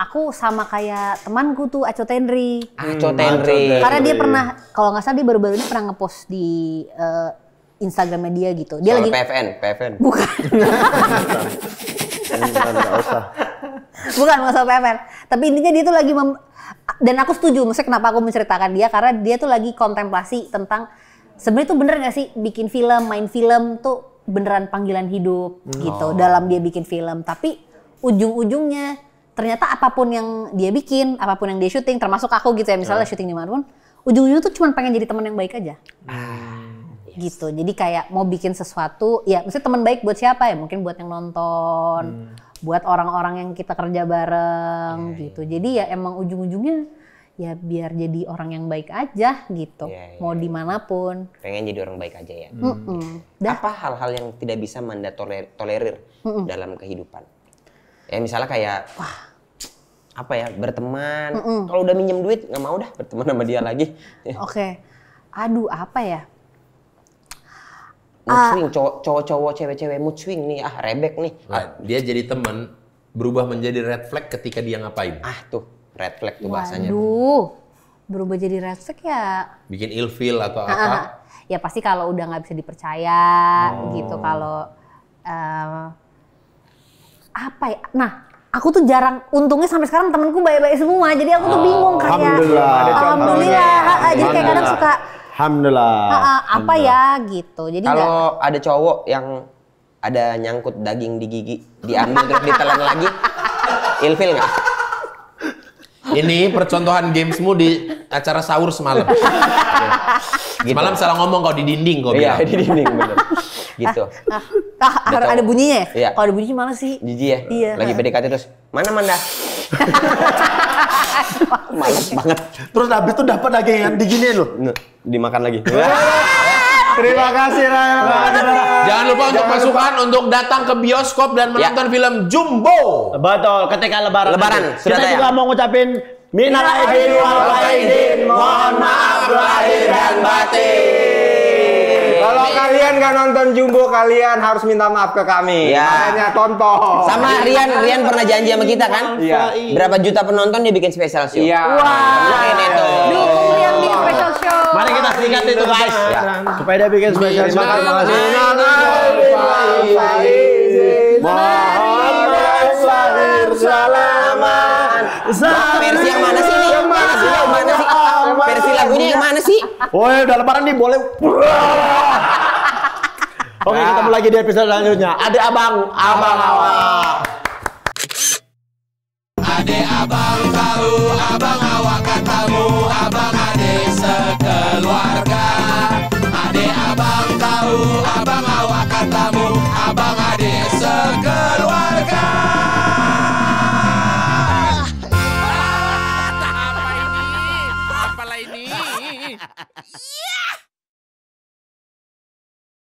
Aku sama kayak temanku tuh, Aco Tendri. Aco Tendri. Karena dia pernah, kalau nggak salah dia baru-baru ini pernah ngepost di Instagramnya dia gitu. Dia Soal lagi PFN. bukan. Nggak usah. Bukan masalah PFN. Tapi intinya dia tuh lagi dan aku setuju, maksudnya kenapa aku menceritakan dia, karena dia tuh lagi kontemplasi tentang sebenarnya tuh bener gak sih bikin film, main film tuh beneran panggilan hidup gitu dalam dia bikin film. Tapi ujung-ujungnya ternyata apapun yang dia bikin, apapun yang dia syuting, termasuk aku gitu ya, misalnya syuting di mana pun, ujung-ujungnya tuh cuma pengen jadi teman yang baik aja. Gitu. Jadi kayak mau bikin sesuatu, ya maksudnya teman baik buat siapa ya? Mungkin buat yang nonton, buat orang-orang yang kita kerja bareng gitu. Jadi ya emang ujung-ujungnya ya biar jadi orang yang baik aja gitu. Mau dimanapun. Pengen jadi orang baik aja ya. Apa hal-hal yang tidak bisa Manda tolerir dalam kehidupan? Ya misalnya kayak, apa ya, berteman. Kalau udah minjem duit nggak mau dah berteman sama dia lagi. Oke. Aduh, apa ya? Mood swing, cowok-cowok, cewek-cewek mood swing nih, rebek nih. Dia jadi teman berubah menjadi red flag ketika dia ngapain? Tuh, red flag tuh bahasanya. Waduh, berubah jadi red flag ya. Bikin ilfeel atau apa? Ya pasti kalau udah nggak bisa dipercaya gitu. Kalau apa ya? Nah, aku tuh jarang, untungnya sampai sekarang temenku baik-baik semua. Jadi aku tuh bingung kayak. Alhamdulillah. Jadi kayak kadang suka. Alhamdulillah. Apa ya gitu. Jadi kalau ada cowok yang ada nyangkut daging di gigi, diambil terus ditelan lagi, ilfil nggak? Ini percontohan gamesmu di acara sahur semalam. Semalam salah ngomong kau di dinding kau bilang. Iya, di dinding bener. Gitu. harus ada bunyinya ya? Iya. Kalau ada bunyinya malah sih. Jijik ya? Iya. Lagi PDKT terus, mana Manda? Males banget. Terus habis itu dapat dagangan diginiin loh. Dimakan lagi. Terima kasih Raya. Jangan lupa untuk masukan untuk datang ke bioskop dan menonton film Jumbo. Betul, ketika lebaran. Sudah Kita tayang. juga mau ngucapin minal aidin wal faizin. Mohon maaf lahir dan batin. Kalau kalian nggak nonton Jumbo, kalian harus minta maaf ke kami. Ya. Makanya tonton. Sama Rian pernah janji sama kita kan? Iya. Berapa juta penonton dia bikin special show? Iya. Mungkin itu. Dukung Rian di special show. Mari kita singkat itu guys. Supaya dia bikin spesial. Terima kasih. Muhammad lahir salaman. Versi yang mana sih ini? Versi yang mana sih? Versi lagunya yang mana sih? Woi, udah lebaran nih boleh. Oke, ketemu lagi di episode selanjutnya. Adik abang awak. Adik abang tahu, abang awak katamu.